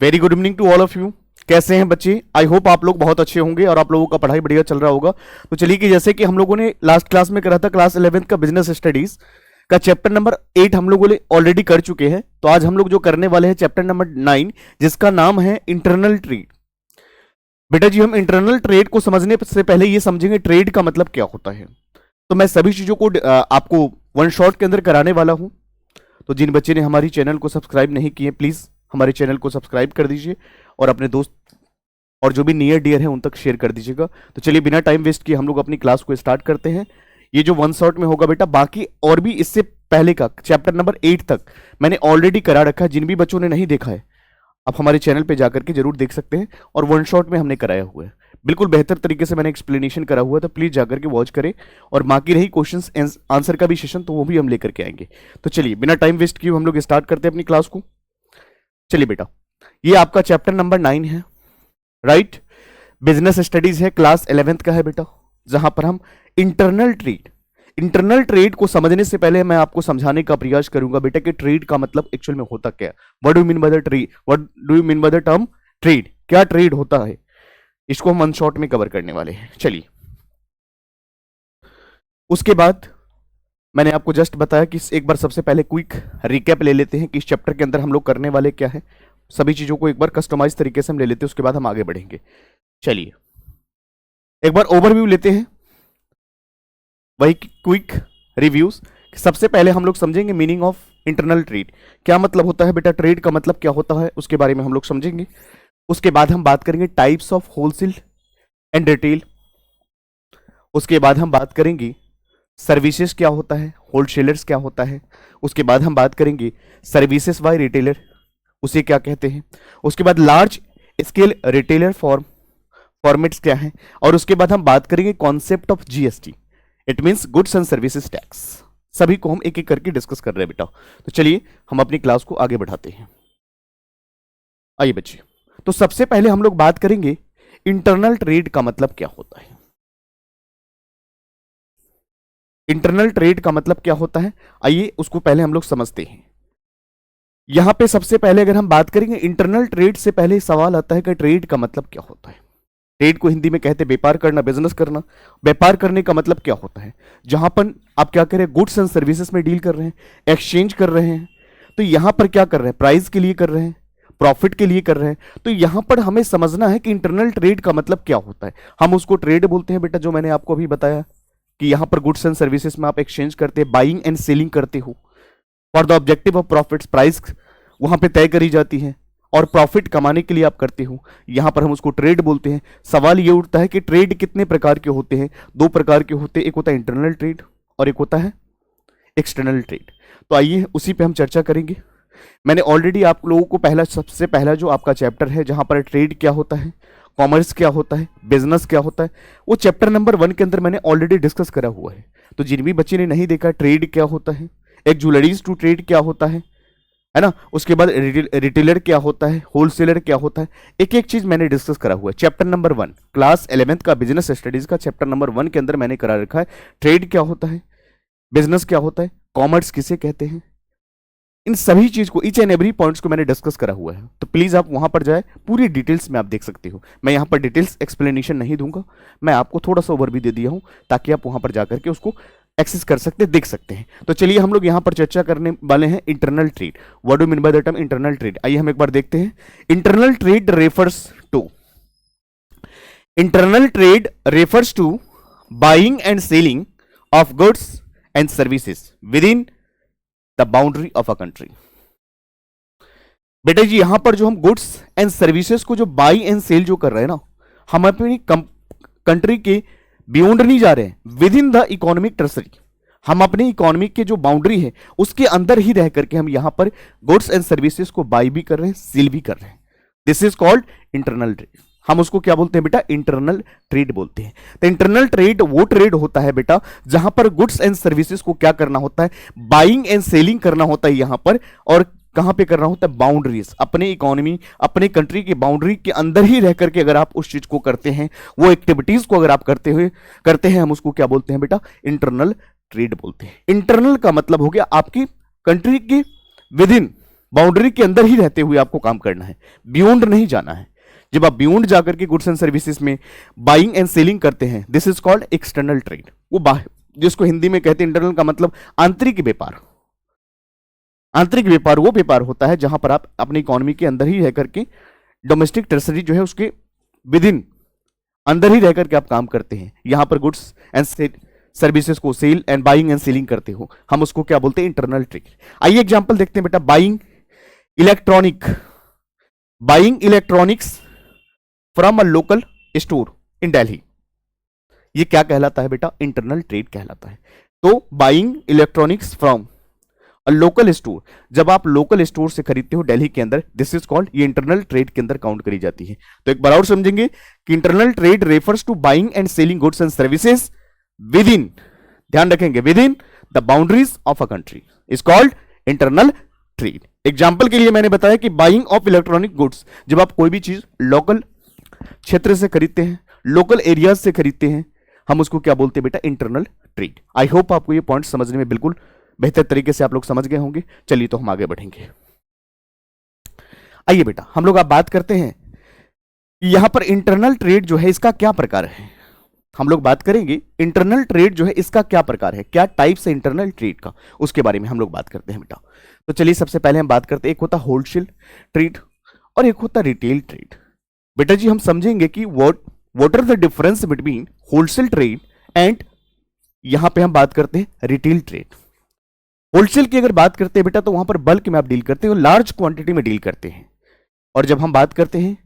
Very good evening to all of you. कैसे हैं बच्चे? आई होप आप लोग बहुत अच्छे होंगे और आप लोगों का पढ़ाई बढ़िया चल रहा होगा। तो चलिए कि जैसे कि हम लोगों ने लास्ट क्लास में करा था, क्लास 11th का बिजनेस स्टडीज का चैप्टर नंबर 8 हम लोगों ने ऑलरेडी कर चुके हैं। तो आज हम लोग जो करने वाले हैं चैप्टर नंबर 9, जिसका नाम है इंटरनल ट्रेड। बेटा जी, हम इंटरनल ट्रेड को समझने से पहले ये समझेंगे ट्रेड का मतलब क्या होता है। तो मैं सभी चीजों को आपको वन शॉट के अंदर कराने वाला हूं। तो जिन बच्चे ने हमारी चैनल को सब्सक्राइब नहीं किए, प्लीज हमारे चैनल को सब्सक्राइब कर दीजिए और अपने दोस्त और जो भी नियर डियर है उन तक शेयर कर दीजिएगा। तो चलिए बिना टाइम वेस्ट किए हम लोग अपनी क्लास को स्टार्ट करते हैं। ये जो वन शॉट में होगा बेटा, बाकी और भी इससे पहले का चैप्टर नंबर 8 तक मैंने ऑलरेडी करा रखा है। जिन भी बच्चों ने नहीं देखा है, आप हमारे चैनल पे जाकर के जरूर देख सकते हैं। और वन शॉट में हमने कराया हुआ है, बिल्कुल बेहतर तरीके से मैंने एक्सप्लेनेशन करा हुआ है। तो प्लीज जाकर के वॉच करें। और बाकी रही क्वेश्चन आंसर का भी सेशन, तो वो भी हम लेकर के आएंगे। तो चलिए बिना टाइम वेस्ट किए हम लोग स्टार्ट करते हैं अपनी क्लास को। चलिए बेटा, ये आपका चैप्टर नंबर 9 है, राइट। बिजनेस स्टडीज है, क्लास 11th का है बेटा, जहां पर हम इंटरनल ट्रेड को समझने से पहले मैं आपको समझाने का प्रयास करूंगा बेटा कि ट्रेड का मतलब एक्चुअल में होता क्या है। What do you mean by the trade, what do you mean by the term trade, क्या ट्रेड होता है, इसको हम वन शॉट में कवर करने वाले हैं। चलिए, उसके बाद मैंने आपको जस्ट बताया कि एक बार सबसे पहले क्विक रिकैप ले लेते हैं कि इस चैप्टर के अंदर हम लोग करने वाले क्या है। सभी चीजों को एक बार कस्टमाइज तरीके से हम ले लेते हैं, उसके बाद हम आगे बढ़ेंगे। चलिए एक बार ओवरव्यू लेते हैं, वही क्विक रिव्यूज। सबसे पहले हम लोग समझेंगे मीनिंग ऑफ इंटरनल ट्रेड, क्या मतलब होता है बेटा, ट्रेड का मतलब क्या होता है, उसके बारे में हम लोग समझेंगे। उसके बाद हम बात करेंगे types of wholesale and retail. उसके बाद हम बात करेंगे सर्विसेज क्या होता है, होलसेलर्स क्या होता है। उसके बाद हम बात करेंगे सर्विसेज बाय रिटेलर, उसे क्या कहते हैं। उसके बाद लार्ज स्केल रिटेलर फॉर्मेट्स क्या है। और उसके बाद हम बात करेंगे concept of GST, it means goods and services tax. सभी को हम एक एक करके डिस्कस कर रहे हैं बेटा। तो चलिए हम अपनी क्लास को आगे बढ़ाते हैं। आइए बच्चे, तो सबसे पहले हम लोग बात करेंगे इंटरनल ट्रेड का मतलब क्या होता है। इंटरनल ट्रेड का मतलब क्या होता है, आइए उसको पहले हम लोग समझते हैं। यहां पे सबसे पहले अगर हम बात करेंगे इंटरनल ट्रेड से पहले सवाल आता है कि ट्रेड का मतलब क्या होता है। ट्रेड को हिंदी में कहते हैं व्यापार करना, बिजनेस करना। व्यापार करने का मतलब क्या होता है, जहां पर आप क्या कर रहे हैं, गुड्स एंड सर्विसेज में डील कर रहे हैं, एक्सचेंज कर रहे हैं। तो यहां पर क्या कर रहे हैं, प्राइस के लिए कर रहे हैं, प्रॉफिट के लिए कर रहे हैं। तो यहां पर हमें समझना है कि इंटरनल ट्रेड का मतलब क्या होता है। हम उसको ट्रेड बोलते हैं बेटा, जो मैंने आपको अभी बताया कि यहां पर गुड्स एंड सर्विसेज में आप एक्सचेंज करते हैं, बाइंग एंड सेलिंग करते हो for the objective of profits. Price वहां पे तय करी जाती है और प्रॉफिट कमाने के लिए आप करते हो, यहां पर हम उसको ट्रेड बोलते हैं। सवाल ये उठता है कि ट्रेड कितने प्रकार के होते हैं। 2 प्रकार के होते हैं, एक होता है इंटरनल ट्रेड और एक होता है एक्सटर्नल ट्रेड। तो आइए उसी पे हम चर्चा करेंगे। मैंने ऑलरेडी आप लोगों को सबसे पहला जो आपका चैप्टर है, जहां पर ट्रेड क्या होता है, कॉमर्स क्या होता है, बिजनेस क्या होता है, वो चैप्टर नंबर 1 के अंदर मैंने ऑलरेडी डिस्कस करा हुआ है। तो जिन भी बच्चे ने नहीं देखा, ट्रेड क्या होता है, एक ज्वेलरीज टू ट्रेड क्या होता है ना, उसके बाद रिटेलर क्या होता है, होलसेलर क्या होता है, एक एक चीज मैंने डिस्कस करा हुआ है। चैप्टर नंबर 1 क्लास 11th का बिजनेस स्टडीज का चैप्टर नंबर 1 के अंदर मैंने करा रखा है। ट्रेड क्या होता है, बिजनेस क्या होता है, कॉमर्स किसे कहते हैं, इन सभी चीज को, ईच एंड एवरी पॉइंट्स को मैंने डिस्कस करा हुआ है। तो प्लीज आप वहां पर जाए, पूरी डिटेल्स में आप देख सकते हो। मैं यहां पर डिटेल्स एक्सप्लेनेशन नहीं दूंगा, मैं आपको थोड़ा सा ओवरव्यू दे दिया हूं ताकि आप वहां पर जाकर के उसको एक्सेस कर सकते, देख सकते हैं। तो चलिए हम लोग यहां पर चर्चा करने वाले हैं internal trade. What do mean by the term internal trade, आइए हम एक बार देखते हैं। Internal trade refers to buying and selling of goods and services within the boundary of a country. बेटा जी, यहां पर जो हम गुड्स एंड सर्विसेज को जो बाई एंड सेल जो कर रहे हैं ना, हम अपनी कंट्री के बियॉन्ड नहीं जा रहे हैं, with in the economic territory. हम अपनी इकोनॉमिक के जो बाउंड्री है उसके अंदर ही रह करके हम यहां पर गुड्स एंड सर्विसेज को बाई भी कर रहे हैं, सेल भी कर रहे हैं। This is called internal trade. हम उसको क्या बोलते हैं बेटा, इंटरनल ट्रेड बोलते हैं। तो इंटरनल ट्रेड वो ट्रेड होता है बेटा जहां पर गुड्स एंड सर्विसेज को क्या करना होता है, बाइंग एंड सेलिंग करना होता है यहां पर। और कहां पे करना होता है, बाउंड्रीज, अपने इकोनॉमी, अपने कंट्री की बाउंड्री के अंदर ही रह करके अगर आप उस चीज को करते हैं, वो एक्टिविटीज को अगर आप करते हैं, हम उसको क्या बोलते हैं बेटा, इंटरनल ट्रेड बोलते हैं। इंटरनल का मतलब हो गया आपकी कंट्री के विद इन बाउंड्री के अंदर ही रहते हुए आपको काम करना है, बियॉन्ड नहीं जाना है। जब आप बियॉन्ड जाकर के गुड्स एंड सर्विसेज में बाइंग एंड सेलिंग करते हैं, this is called external trade. वो जिसको हिंदी में कहते हैं इंटरनल का मतलब आंतरिक व्यापार। आंतरिक व्यापार वो व्यापार होता है जहां पर आप अपनी इकोनॉमी के अंदर ही रह करके डोमेस्टिक ट्रेजरी जो है उसके विद इन अंदर ही रह करके आप काम करते हैं। यहां पर गुड्स एंड सर्विसेज को sell and buying and selling करते हो, हम उसको क्या बोलते हैं, इंटरनल ट्रेड। आइए एग्जांपल देखते हैं बेटा। Buying electronics from a local store in Delhi, ये क्या कहलाता है बेटा, इंटरनल ट्रेड कहलाता है। तो buying electronics from a local store, जब आप लोकल स्टोर से खरीदते हो दिल्ली के अंदर, दिस इज कॉल्ड, ये इंटरनल ट्रेड के अंदर काउंट करी जाती है। तो एक बार और समझेंगे कि internal trade refers to buying and selling goods and services within, ध्यान रखेंगे, within the boundaries of a country is called internal trade. Example के लिए मैंने बताया कि बाइंग ऑफ इलेक्ट्रॉनिक गुड्स, जब आप कोई भी चीज लोकल क्षेत्र से खरीदते हैं, लोकल एरियाज से खरीदते हैं, हम उसको क्या बोलते हैं बेटा, इंटरनल ट्रेड। आई होप आपको ये पॉइंट समझने में बिल्कुल बेहतर तरीके से आप लोग समझ गए होंगे। चलिए तो हम आगे बढ़ेंगे। आइए बेटा, हम लोग आप बात करते हैं कि यहां पर इंटरनल ट्रेड जो है इसका क्या प्रकार है। हम लोग बात करेंगे इंटरनल ट्रेड जो है इसका क्या प्रकार है, क्या टाइप्स है इंटरनल ट्रेड का, उसके बारे में हम लोग बात करते हैं बेटा। तो चलिए सबसे पहले हम बात करते हैं, एक होता होलसेल ट्रेड और एक होता रिटेल ट्रेड। बेटा जी हम समझेंगे कि what are the difference between wholesale trade and यहां पे हम बात करते हैं रिटेल ट्रेड। होलसेल की अगर बात करते हैं बेटा तो वहां पर बल्क में आप डील करते हो, लार्ज क्वांटिटी में डील करते हैं। और जब हम बात करते हैं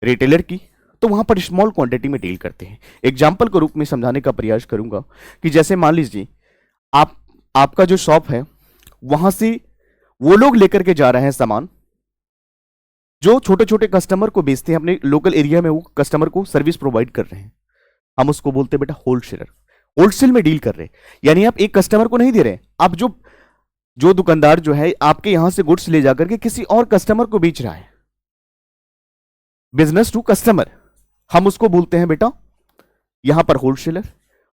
रिटेलर की तो वहां पर स्मॉल क्वांटिटी में डील करते हैं। एग्जाम्पल के रूप में समझाने का प्रयास करूंगा कि जैसे मान लीजिए आपका जो शॉप है वहां से वो लोग लेकर के जा रहे हैं सामान, जो छोटे छोटे कस्टमर को बेचते हैं अपने लोकल एरिया में, वो कस्टमर को सर्विस प्रोवाइड कर रहे हैं, हम उसको बोलते हैं बेटा होलसेलर। होलसेल में डील कर रहे हैं, यानी आप एक कस्टमर को नहीं दे रहे, आप जो दुकानदार जो है आपके यहां से गुड्स ले जाकर के किसी और कस्टमर को बेच रहा है, बिजनेस टू कस्टमर, हम उसको बोलते हैं बेटा यहां पर होलसेलर।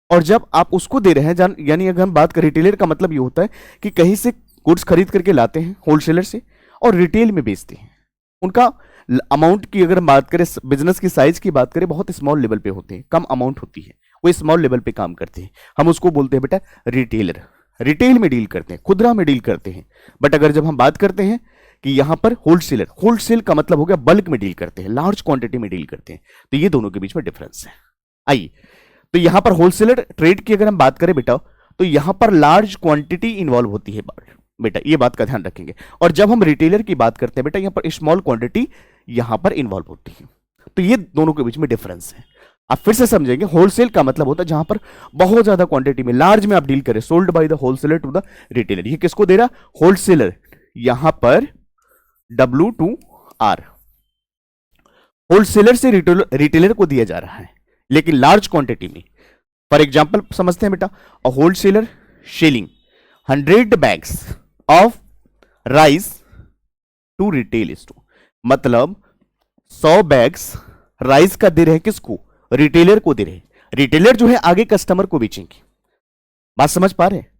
और जब आप उसको दे रहे हैं, यानी अगर हम बात करें रिटेलर का मतलब ये होता है कि कहीं से गुड्स खरीद करके लाते हैं होलसेलर से और रिटेल में बेचते हैं। उनका अमाउंट की अगर हम बात करें, बिजनेस की साइज की बात करें, बहुत स्मॉल लेवल पे होते हैं, कम अमाउंट होती है, वो स्मॉल लेवल पे काम करते हैं, हम उसको बोलते हैं बेटा रिटेलर। रिटेल में डील करते हैं, खुदरा में डील करते हैं। बट अगर जब हम बात करते हैं कि यहां पर होलसेलर, होलसेल का मतलब हो गया बल्क में डील करते हैं, लार्ज क्वांटिटी में डील करते हैं। तो ये दोनों के बीच में डिफरेंस है। आइए, तो यहां पर होलसेलर ट्रेड की अगर हम बात करें बेटा तो यहां पर लार्ज क्वांटिटी इन्वॉल्व होती है बेटा, ये बात का ध्यान रखेंगे। और जब हम रिटेलर की बात करते हैं बेटा, यहां पर स्मॉल क्वांटिटी यहां पर इन्वॉल्व होती है। तो ये दोनों के बीच में डिफरेंस है। आप फिर से समझेंगे, होलसेल का मतलब होता है जहां पर बहुत ज्यादा क्वांटिटी में, लार्ज में आप डील करें, sold by the wholesaler to the retailer. ये किसको दे रहा, होलसेलर, यहां पर W2R, होलसेलर से रिटेलर को दिया जा रहा है, लेकिन लार्ज क्वांटिटी में। फॉर एग्जाम्पल समझते हैं बेटा, a wholesaler selling 100 bags of rice to retail store, मतलब 100 बैग्स राइस का दे रहे हैं किसको, रिटेलर को दे रहे हैं। रिटेलर जो है आगे कस्टमर को बेचेंगे। बात समझ पा रहे हैं।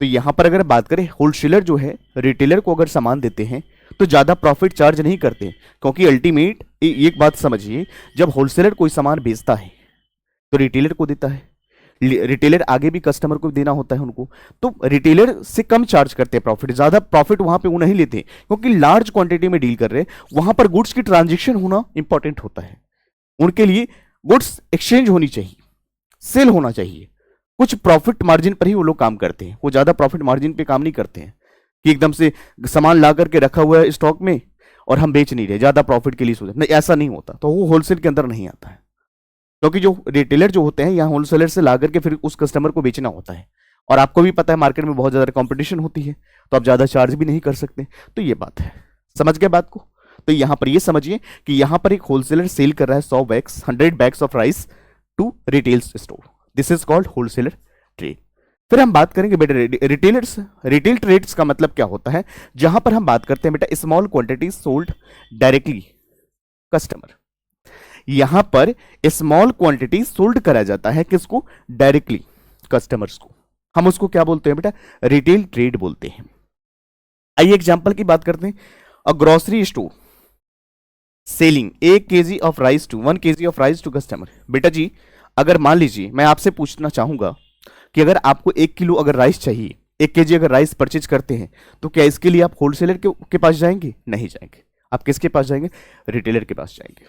तो यहां पर अगर बात करें, होलसेलर जो है रिटेलर को अगर सामान देते हैं तो ज्यादा प्रॉफिट चार्ज नहीं करते, क्योंकि अल्टीमेट एक बात समझिए, जब होलसेलर कोई सामान बेचता है तो रिटेलर को देता है, रिटेलर आगे भी कस्टमर को देना होता है उनको, तो रिटेलर से कम चार्ज करते हैं प्रॉफिट, ज्यादा प्रॉफिट वहां पे वो नहीं लेते, क्योंकि लार्ज क्वांटिटी में डील कर रहे हैं, वहां पर गुड्स की ट्रांजेक्शन होना इंपॉर्टेंट होता है। उनके लिए गुड्स एक्सचेंज होनी चाहिए, सेल होना चाहिए, कुछ प्रॉफिट मार्जिन पर ही वो लोग काम करते हैं। वो ज्यादा प्रॉफिट मार्जिन पे काम नहीं करते हैं कि एकदम से सामान ला करके रखा हुआ है स्टॉक में और हम बेच नहीं रहे, ज्यादा प्रॉफिट के लिए सोच नहीं, ऐसा नहीं होता। तो वो होलसेल के अंदर नहीं आता है, क्योंकि जो रिटेलर जो होते हैं यहाँ होलसेलर से ला करके फिर उस कस्टमर को बेचना होता है, और आपको भी पता है मार्केट में बहुत ज्यादा कंपटीशन होती है, तो आप ज्यादा चार्ज भी नहीं कर सकते। तो ये बात है, समझ गए बात को। तो यहां पर ये समझिए कि यहां पर एक होलसेलर सेल कर रहा है 100 bags of rice to retail store, this is called wholesaler trade. फिर हम बात करेंगे बेटा रिटेलर्स। रिटेल ट्रेड्स का मतलब क्या होता है, जहां पर हम बात करते हैं बेटा small quantity sold directly customer. यहां पर स्मॉल क्वांटिटी सोल्ड करा जाता है किसको, डायरेक्टली कस्टमर्स को, हम उसको क्या बोलते हैं बेटा, रिटेल ट्रेड बोलते हैं। आइए एग्जाम्पल की बात करते हैं। A grocery store selling 1 kg of rice to 1 kg of rice to customer. बेटा जी, अगर मान लीजिए मैं आपसे पूछना चाहूंगा कि अगर आपको 1 किलो अगर राइस चाहिए, 1 kg अगर राइस परचेज करते हैं, तो क्या इसके लिए आप होलसेलर के पास जाएंगे? नहीं जाएंगे। आप किसके पास जाएंगे? रिटेलर के पास जाएंगे।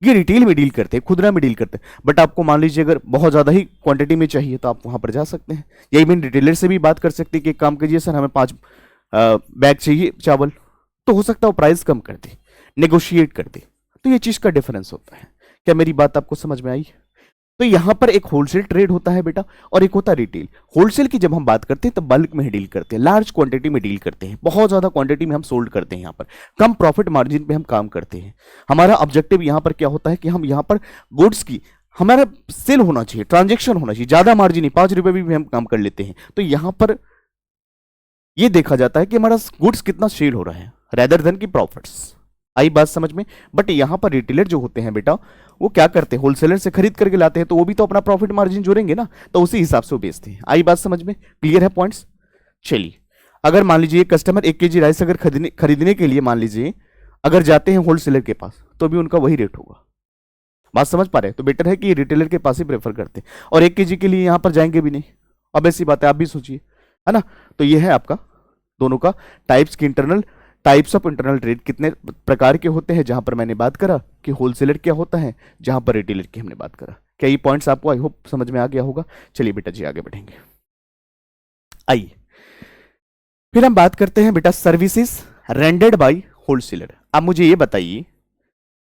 ये रिटेल में डील करते हैं, खुदरा में डील करते हैं। बट आपको मान लीजिए अगर बहुत ज्यादा ही क्वांटिटी में चाहिए तो आप वहां पर जा सकते हैं, या इवन रिटेलर से भी बात कर सकते हैं कि एक काम कीजिए सर, हमें 5 बैग चाहिए चावल, तो हो सकता है वो प्राइस कम कर दे, नेगोशिएट कर दे। तो ये चीज का डिफरेंस होता है। क्या मेरी बात आपको समझ में आई? तो यहां पर एक होलसेल ट्रेड होता है बेटा, और एक होता है रिटेल। होलसेल की जब हम बात करते हैं तो बल्क में ही डील करते हैं, लार्ज क्वांटिटी में डील करते हैं, बहुत ज्यादा क्वांटिटी में हम सोल्ड करते हैं। यहां पर कम प्रॉफिट मार्जिन पे हम काम करते हैं। हमारा ऑब्जेक्टिव यहां पर क्या होता है कि हम यहां पर गुड्स की हमारा सेल होना चाहिए, ट्रांजेक्शन होना चाहिए, ज्यादा मार्जिन नहीं, 5 रुपए भी हम काम कर लेते हैं। तो यहां पर यह देखा जाता है कि हमारा गुड्स कितना सेल हो रहा है, रेदर देन की प्रॉफिट्स। आई बात समझ में? बट यहां पर रिटेलर जो होते हैं बेटा, वो क्या करते हैं, होलसेलर से खरीद करके लाते हैं, तो वो भी तो अपना प्रॉफिट मार्जिन जोड़ेंगे ना, तो उसी हिसाब से वो बेचते हैं। आई बात समझ में? क्लियर है पॉइंट्स? चलिए, अगर मान लीजिए कस्टमर 1 kg राइस अगर खरीदने के लिए मान लीजिए अगर जाते हैं होलसेलर के पास, तो भी उनका वही रेट होगा। बात समझ पा रहे हैं? तो बेटर है कि रिटेलर के पास ही प्रेफर करते हैं, और 1 kg के लिए यहां पर जाएंगे भी नहीं। अब ऐसी बात है, आप भी सोचिए, है ना? तो ये है आपका दोनों का टाइप्स ऑफ इंटरनल ट्रेड कितने प्रकार के होते हैं, जहां पर मैंने बात करा कि होलसेलर क्या होता है, जहां पर रिटेलर की हमने बात करा। क्या ये पॉइंट्स आपको आई होप समझ में आ गया होगा? चलिए बेटा जी आगे बढ़ेंगे। आइए फिर हम बात करते हैं बेटा सर्विसेज रेंडर्ड बाय होलसेलर। अब मुझे ये बताइए,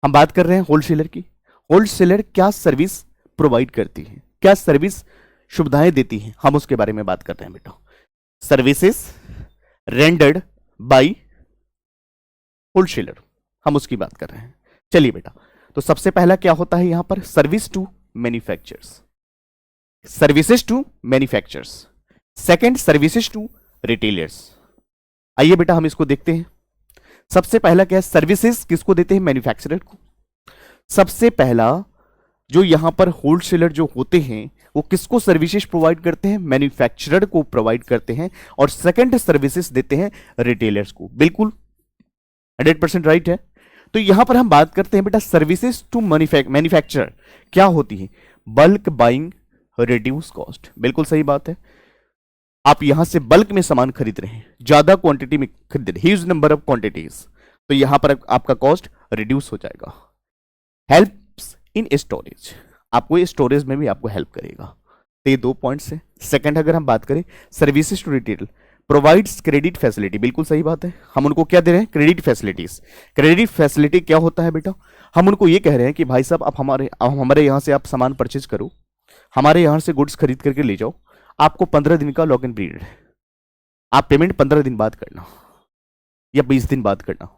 हम बात कर रहे हैं होलसेलर की। होलसेलर क्या सर्विस प्रोवाइड करती है, क्या सर्विस सुविधाएं देती है, हम उसके बारे में बात कर रहे हैं बेटा। सर्विसेज रेंडर्ड बाय होलसेलर, हम उसकी बात कर रहे हैं। चलिए बेटा, तो सबसे पहला क्या होता है यहां पर, service to manufacturers, services to manufacturers. Second, services to retailers. आइए बेटा हम इसको देखते हैं। सबसे पहला क्या है, सर्विसेज किसको देते हैं? मैन्युफैक्चरर को। सबसे पहला जो यहां पर होलसेलर जो होते हैं वो किसको सर्विसेज प्रोवाइड करते हैं? मैन्युफैक्चरर को प्रोवाइड करते हैं। और सेकंड सर्विसेज देते हैं रिटेलर्स को। बिल्कुल 100% राइट है। तो यहां पर हम बात करते हैं बेटा सर्विसेज टू मैन्युफैक्चरर क्या होती है? Bulk buying, reduce cost. बिल्कुल सही बात है। आप यहां से बल्क में सामान खरीद रहे हैं, ज्यादा क्वांटिटी में खरीद रहे हैं, ह्यूज नंबर ऑफ क्वांटिटीज, तो यहां पर आपका कॉस्ट रिड्यूस हो जाएगा। हेल्प्स इन स्टोरेज, आपको स्टोरेज में भी आपको हेल्प करेगा। तो ये 2 पॉइंट्स है। सेकंड अगर हम बात करें services to retail, provides credit facility. बिल्कुल सही बात है। हम उनको क्या दे रहे हैं? Credit facilities. क्रेडिट फैसिलिटी क्या होता है बेटा? हम उनको ये कह रहे हैं कि भाई साहब आप हमारे यहां से आप सामान परचेज करो, हमारे यहां से गुड्स खरीद करके ले जाओ, आपको 15 दिन का लॉक इन पीरियड है, आप पेमेंट 15 दिन बाद करना या 20 दिन बाद करना।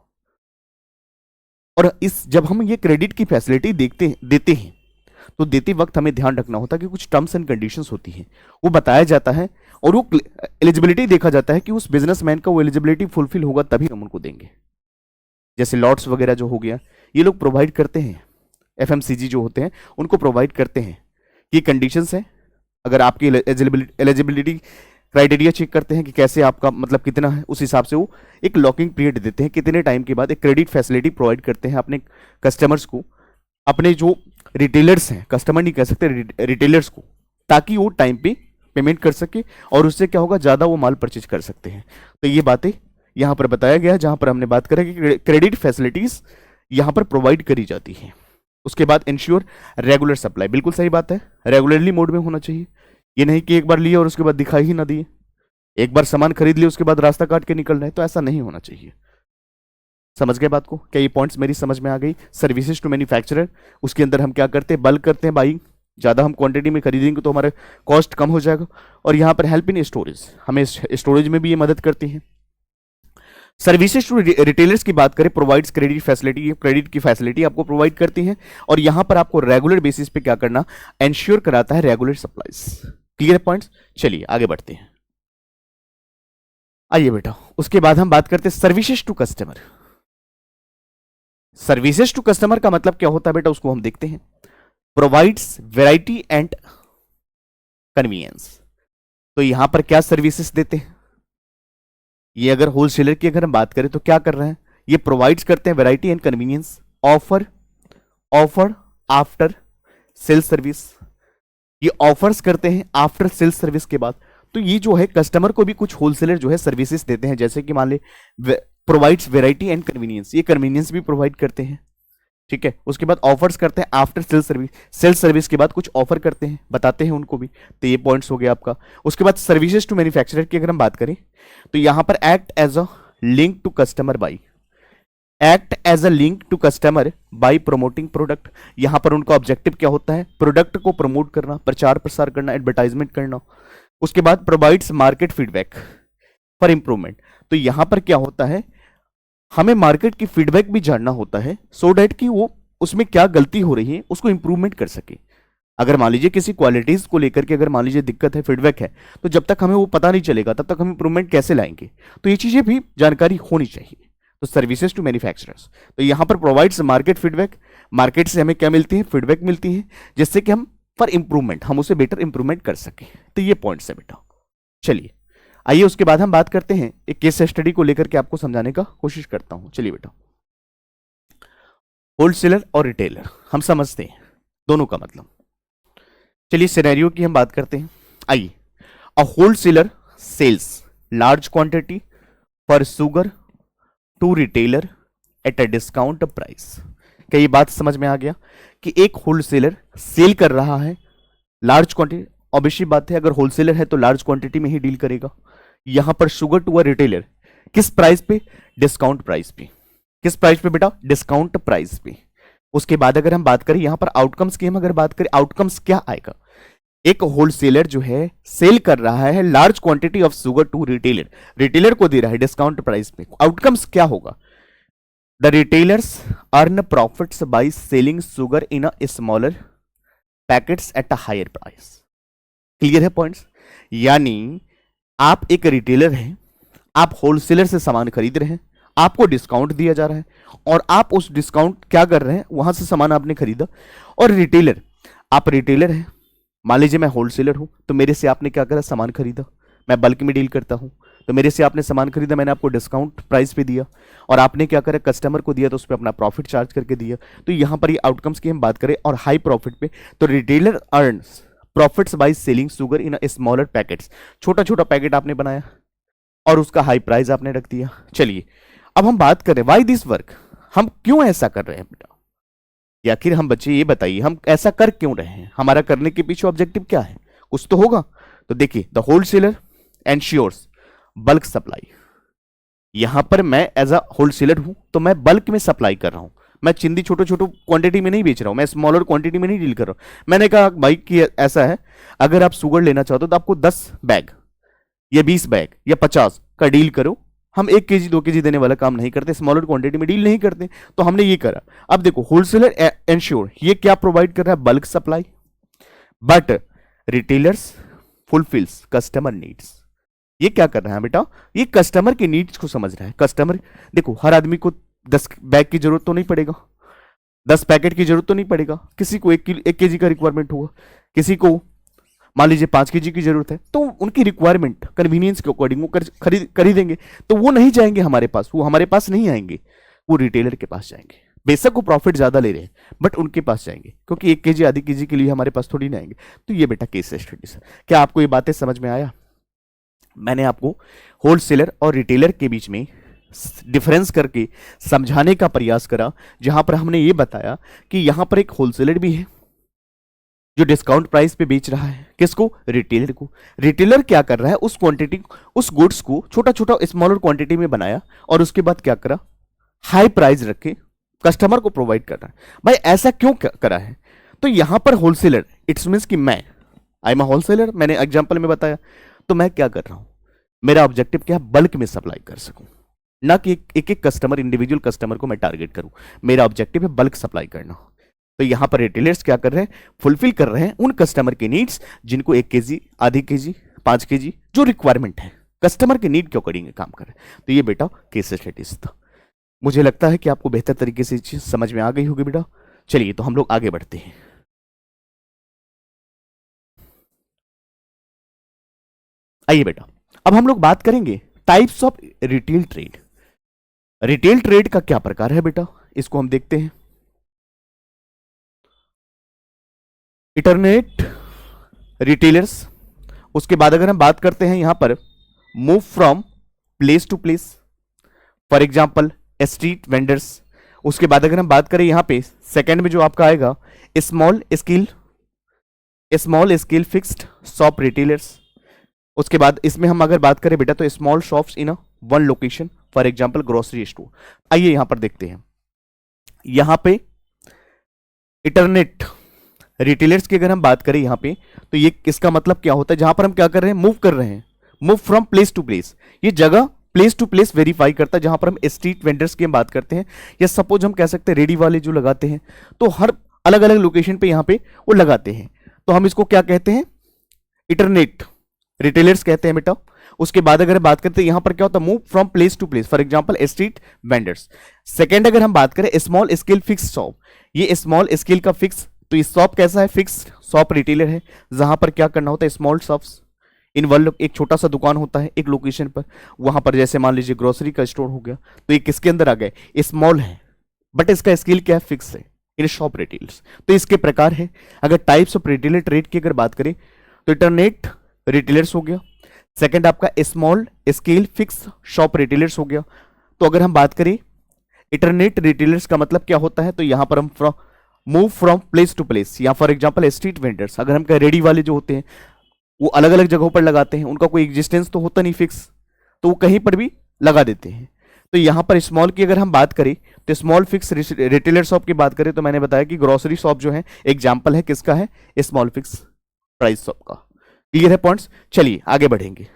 और जब हम ये क्रेडिट की फैसिलिटी देते हैं तो देते वक्त हमें ध्यान रखना होता है कि कुछ टर्म्स एंड कंडीशंस होती हैं, वो बताया जाता है, और वो एलिजिबिलिटी देखा जाता है कि उस बिजनेसमैन का वो एलिजिबिलिटी फुलफिल होगा तभी हम उनको देंगे। जैसे लॉट्स वगैरह जो हो गया, ये लोग प्रोवाइड करते हैं, एफएमसीजी जो होते हैं उनको प्रोवाइड करते हैं कि कंडीशंस है, अगर आपकी एलिजिबिलिटी क्राइटेरिया चेक करते हैं कि कैसे आपका मतलब कितना है, उस हिसाब से वो एक लॉकिंग पीरियड देते हैं, कितने टाइम के बाद एक क्रेडिट फैसिलिटी प्रोवाइड करते हैं अपने कस्टमर्स को, अपने जो रिटेलर्स हैं, कस्टमर नहीं कह सकते, रिटेलर्स को, ताकि वो टाइम पे पेमेंट कर सके और उससे क्या होगा, ज्यादा वो माल परचेज कर सकते हैं। तो ये बातें यहां पर बताया गया है, जहां पर हमने बात करें कि क्रेडिट फैसिलिटीज यहां पर प्रोवाइड करी जाती हैं। उसके बाद इंश्योर रेगुलर सप्लाई। बिल्कुल सही बात है, रेगुलरली मोड में होना चाहिए। ये नहीं कि एक बार लिए और उसके बाद दिखाई ही ना दिए, एक बार सामान खरीद लिया उसके बाद रास्ता काट के निकल रहे हैं, तो ऐसा नहीं होना चाहिए। समझ गए बात को? क्या ये पॉइंट्स मेरी समझ में आ गई? सर्विसेज टू मैन्युफैक्चरर, उसके अंदर हम क्या करते हैं, बल्क करते हैं बाइंग, ज्यादा हम क्वांटिटी में खरीदेंगे तो हमारा कॉस्ट कम हो जाएगा। और यहां पर हेल्प इन स्टोरेज, हमें स्टोरेज में भी ये मदद करती है। सर्विसेज टू रिटेलर्स की बात करें, प्रोवाइड्स क्रेडिट फैसिलिटी, क्रेडिट की फैसिलिटी आपको प्रोवाइड करती है, और यहां पर आपको रेगुलर बेसिस पे क्या करना, एंश्योर कराता है रेगुलर सप्लाईज। Clear points? चलिए आगे बढ़ते हैं। आइए बेटा, उसके बाद हम बात करते हैं services to customer. Services to customer का मतलब क्या होता है बेटा, उसको हम देखते हैं। Provides variety and convenience. तो यहां पर क्या सर्विसेज देते हैं? ये अगर होलसेलर की अगर हम बात करें तो क्या कर रहे हैं, ये प्रोवाइड्स करते हैं variety and convenience, offer offer after sales service, ये ऑफर्स करते हैं आफ्टर सेल्स सर्विस के बाद। तो ये जो है कस्टमर को भी कुछ होलसेलर जो है सर्विसेज देते हैं, जैसे कि मान ले प्रोवाइड्स वैरायटी एंड कन्वीनियंस, ये कन्वीनियंस भी प्रोवाइड करते हैं, ठीक है। उसके बाद ऑफर्स करते हैं after sales service, sales service के बाद कुछ ऑफर करते हैं, बताते हैं उनको भी। तो ये पॉइंट्स हो गया आपका। उसके बाद सर्विसेज टू मैन्युफैक्चरर की अगर हम बात करें तो यहां पर act as a link to customer by, act as a link to customer by promoting product. यहां पर उनका ऑब्जेक्टिव क्या होता है, प्रोडक्ट को प्रमोट करना, प्रचार प्रसार करना, एडवर्टाइजमेंट करना। उसके बाद provides market feedback for improvement. तो यहां पर क्या होता है, हमें मार्केट की फीडबैक भी जानना होता है सो डैट कि वो उसमें क्या गलती हो रही है उसको इंप्रूवमेंट कर सके। अगर मान लीजिए किसी क्वालिटीज को लेकर के अगर मान लीजिए दिक्कत है, फीडबैक है, तो जब तक हमें वो पता नहीं चलेगा तब तक हम इंप्रूवमेंट कैसे लाएंगे। तो ये चीजें भी जानकारी होनी चाहिए। तो सर्विसेज टू मैन्युफैक्चरर्स, तो यहां पर प्रोवाइड्स मार्केट फीडबैक, मार्केट से हमें क्या मिलती है, फीडबैक मिलती है, जिससे कि हम फॉर इंप्रूवमेंट हम उसे बेटर इंप्रूवमेंट कर सके। तो ये पॉइंट्स है बेटा। चलिए आइए उसके बाद हम बात करते हैं, एक केस स्टडी को लेकर के आपको समझाने का कोशिश करता हूं। चलिए बेटा, होलसेलर और रिटेलर हम समझते हैं दोनों का मतलब। चलिए सिनेरियो की हम बात करते हैं। आइए, a wholesaler sells large quantity for sugar to retailer at a discount price. क्या ये बात समझ में आ गया कि एक होलसेलर सेल कर रहा है लार्ज क्वांटिटी, ऑब्वियसली बात है अगर होलसेलर है तो लार्ज क्वांटिटी में ही डील करेगा। यहां पर शुगर टू अ रिटेलर, किस प्राइस पे, डिस्काउंट प्राइस पे। किस प्राइस पे बेटा, डिस्काउंट प्राइस पे। उसके बाद अगर हम बात करें यहां पर आउटकम्स की, हम अगर बात करें आउटकम्स क्या आएगा, एक होलसेलर जो है सेल कर रहा है large quantity of sugar to retailer, retailer को दे रहा है डिस्काउंट प्राइस पे। आउटकम्स क्या होगा, the retailers earn profits by selling sugar in a smaller packets at a higher price. Clear है पॉइंट्स। यानी आप एक रिटेलर हैं, आप होलसेलर से सामान खरीद रहे हैं, आपको डिस्काउंट दिया जा रहा है और आप उस डिस्काउंट क्या कर रहे हैं, वहां से सामान आपने खरीदा। और रिटेलर, आप रिटेलर हैं, मान लीजिए मैं होलसेलर हूं, तो मेरे से आपने क्या करा, सामान खरीदा। मैं बल्क में डील करता हूं, तो मेरे से आपने सामान खरीदा, मैंने आपको डिस्काउंट प्राइस पे दिया और आपने क्या करा, कस्टमर को दिया तो उस पर अपना प्रॉफिट चार्ज करके दिया। तो यहां पर ये आउटकम्स की हम बात करें और हाई प्रॉफिट पे, तो retailer earns profits by selling sugar in a smaller packets. छोटा छोटा पैकेट आपने बनाया और उसका हाई प्राइस आपने रख दिया। चलिए अब हम बात करें वाई दिस वर्क, हम क्यों ऐसा कर रहे हैं बेटा, या आखिर हम बच्चे ये बताइए हम ऐसा कर क्यों रहे हैं, हमारा करने के पीछे ऑब्जेक्टिव क्या है, कुछ तो होगा। तो देखिए, the wholesaler ensures bulk supply. यहां पर मैं एज अ होलसेलर हूं तो मैं बल्क में सप्लाई कर रहा हूं, मैं चिंदी छोटे छोटे क्वांटिटी में नहीं बेच रहा हूं, मैं स्मॉलर क्वांटिटी में नहीं डील कर रहा हूं। मैंने कहा भाई कि ऐसा है, अगर आप शुगर लेना चाहते हो तो आपको 10 बैग या 20 बैग या 50 का डील करो, हम 1 केजी 2 केजी देने वाला काम नहीं करते, स्मॉलर क्वांटिटी में डील नहीं करते। तो हमने ये करा। अब देखो, होलसेलर एंश्योर ये क्या प्रोवाइड कर रहा है, bulk supply, but retailers fulfils customer needs. ये क्या कर रहा है बेटा, ये कस्टमर के नीड्स को समझ रहा है। कस्टमर, देखो हर आदमी को 10 बैग की जरूरत तो नहीं पड़ेगा, 10 पैकेट की जरूरत तो नहीं पड़ेगा, किसी को 1 केजी का रिक्वायरमेंट होगा, किसी को मान लीजिए 5 केजी की जरूरत है, तो उनकी रिक्वायरमेंट कन्वीनियंस के अकॉर्डिंग वो खरीदेंगे। तो वो नहीं जाएंगे हमारे पास, वो हमारे पास नहीं आएंगे, वो रिटेलर के पास जाएंगे। बेशक वो प्रॉफिट ज्यादा ले रहे हैं बट उनके पास जाएंगे, क्योंकि 1 केजी आधी केजी के लिए हमारे पास थोड़ी ना आएंगे। तो ये बेटा केस स्टडी सर, क्या आपको ये बातें समझ में आया। मैंने आपको होलसेलर और रिटेलर के बीच में डिफरेंस करके समझाने का प्रयास करा, जहां पर हमने ये बताया कि यहां पर एक होलसेलर भी है जो डिस्काउंट प्राइस पे बेच रहा है, किसको, रिटेलर को। रिटेलर क्या कर रहा है, उस क्वांटिटी, उस गुड्स को छोटा छोटा स्मॉलर क्वांटिटी में बनाया और उसके बाद क्या करा, हाई प्राइस रख के कस्टमर को प्रोवाइड कर रहा है। भाई ऐसा क्यों करा है, तो यहां पर होलसेलर, इट्स मीन्स कि मैं आई एम अ होलसेलर, मैंने एग्जांपल में बताया। तो मैं क्या कर रहा हूं, मेरा ऑब्जेक्टिव क्या है, बल्क में सप्लाई कर सकूं, ना कि एक एक कस्टमर, इंडिविजुअल कस्टमर को मैं टारगेट करूं। मेरा ऑब्जेक्टिव है बल्क सप्लाई करना। तो यहां पर रिटेलर्स क्या कर रहे हैं, फुलफिल कर रहे हैं उन कस्टमर के नीड्स जिनको 1 केजी, आधी केजी, 5 केजी जो रिक्वायरमेंट है, कस्टमर के नीड के अकॉर्डिंग काम कर रहे हैं। तो ये बेटा केस स्टडीज था। मुझे लगता है कि आपको बेहतर तरीके से चीज समझ में आ गई होगी बेटा। चलिए तो हम लोग आगे बढ़ते हैं। आइए बेटा, अब हम लोग बात करेंगे types of retail trade. Retail trade का क्या प्रकार है बेटा, इसको हम देखते हैं। इंटरनेट रिटेलर्स, उसके बाद अगर हम बात करते हैं यहां पर move from place to place, for example street vendors. उसके बाद अगर हम बात करें यहां पे सेकंड में जो आपका आएगा small scale fixed shop retailers. उसके बाद इसमें हम अगर बात करें बेटा तो small shops in a one location, for example grocery store. आइए यहां पर देखते हैं, यहां पे इंटरनेट रिटेलर्स की अगर हम बात करें यहां पे तो ये इसका मतलब क्या होता है, जहां पर हम क्या कर रहे हैं, मूव कर रहे हैं, move from place to place. ये जगह प्लेस टू प्लेस वेरीफाई करता है। जहां पर हम स्ट्रीट वेंडर्स की हम बात करते हैं, या सपोज हम कह सकते हैं रेडी वाले जो लगाते हैं, तो हर अलग अलग लोकेशन पे यहां पे वो लगाते हैं, तो हम इसको क्या कहते हैं, इंटरनेट रिटेलर्स कहते हैं बेटा। उसके बाद अगर बात करते हैं यहां पर क्या होता है, move from place to place, for example street vendors. Second अगर हम बात करें स्मॉल स्केल फिक्स शॉप, ये स्मॉल स्केल का फिक्स, तो ये शॉप कैसा है, फिक्स शॉप रिटेलर है, जहां पर क्या करना होता है, स्मॉल शॉप्स इन वन, एक छोटा सा दुकान होता है एक लोकेशन पर, वहां पर जैसे मान लीजिए ग्रोसरी का स्टोर हो गया, तो ये किसके अंदर आ गए, स्मॉल है बट इसका स्केल क्या है, फिक्स है, इन शॉप रिटेलर्स। तो इसके प्रकार है। अगर टाइप्स ऑफ रिटेलर ट्रेड की अगर बात करें तो इंटरनेट रिटेलर्स हो गया, सेकंड आपका small scale fix shop retailers हो गया। तो अगर हम बात करें इंटरनेट रिटेलर्स का मतलब क्या होता है, तो यहां पर हम move from place to place, या फॉर एग्जांपल स्ट्रीट वेंडर्स, अगर हम कहें रेडी वाले जो होते हैं वो अलग अलग जगहों पर लगाते हैं, उनका कोई एग्जिस्टेंस तो होता नहीं फिक्स, तो वो कहीं पर भी लगा देते हैं। तो यहां पर स्मॉल की अगर हम बात करें तो स्मॉल फिक्स रिटेलर शॉप की बात करें तो मैंने बताया कि ग्रोसरी शॉप जो है एग्जाम्पल है किसका है, स्मॉल फिक्स प्राइस शॉप का। क्लियर है पॉइंट्स, चलिए आगे बढ़ेंगे।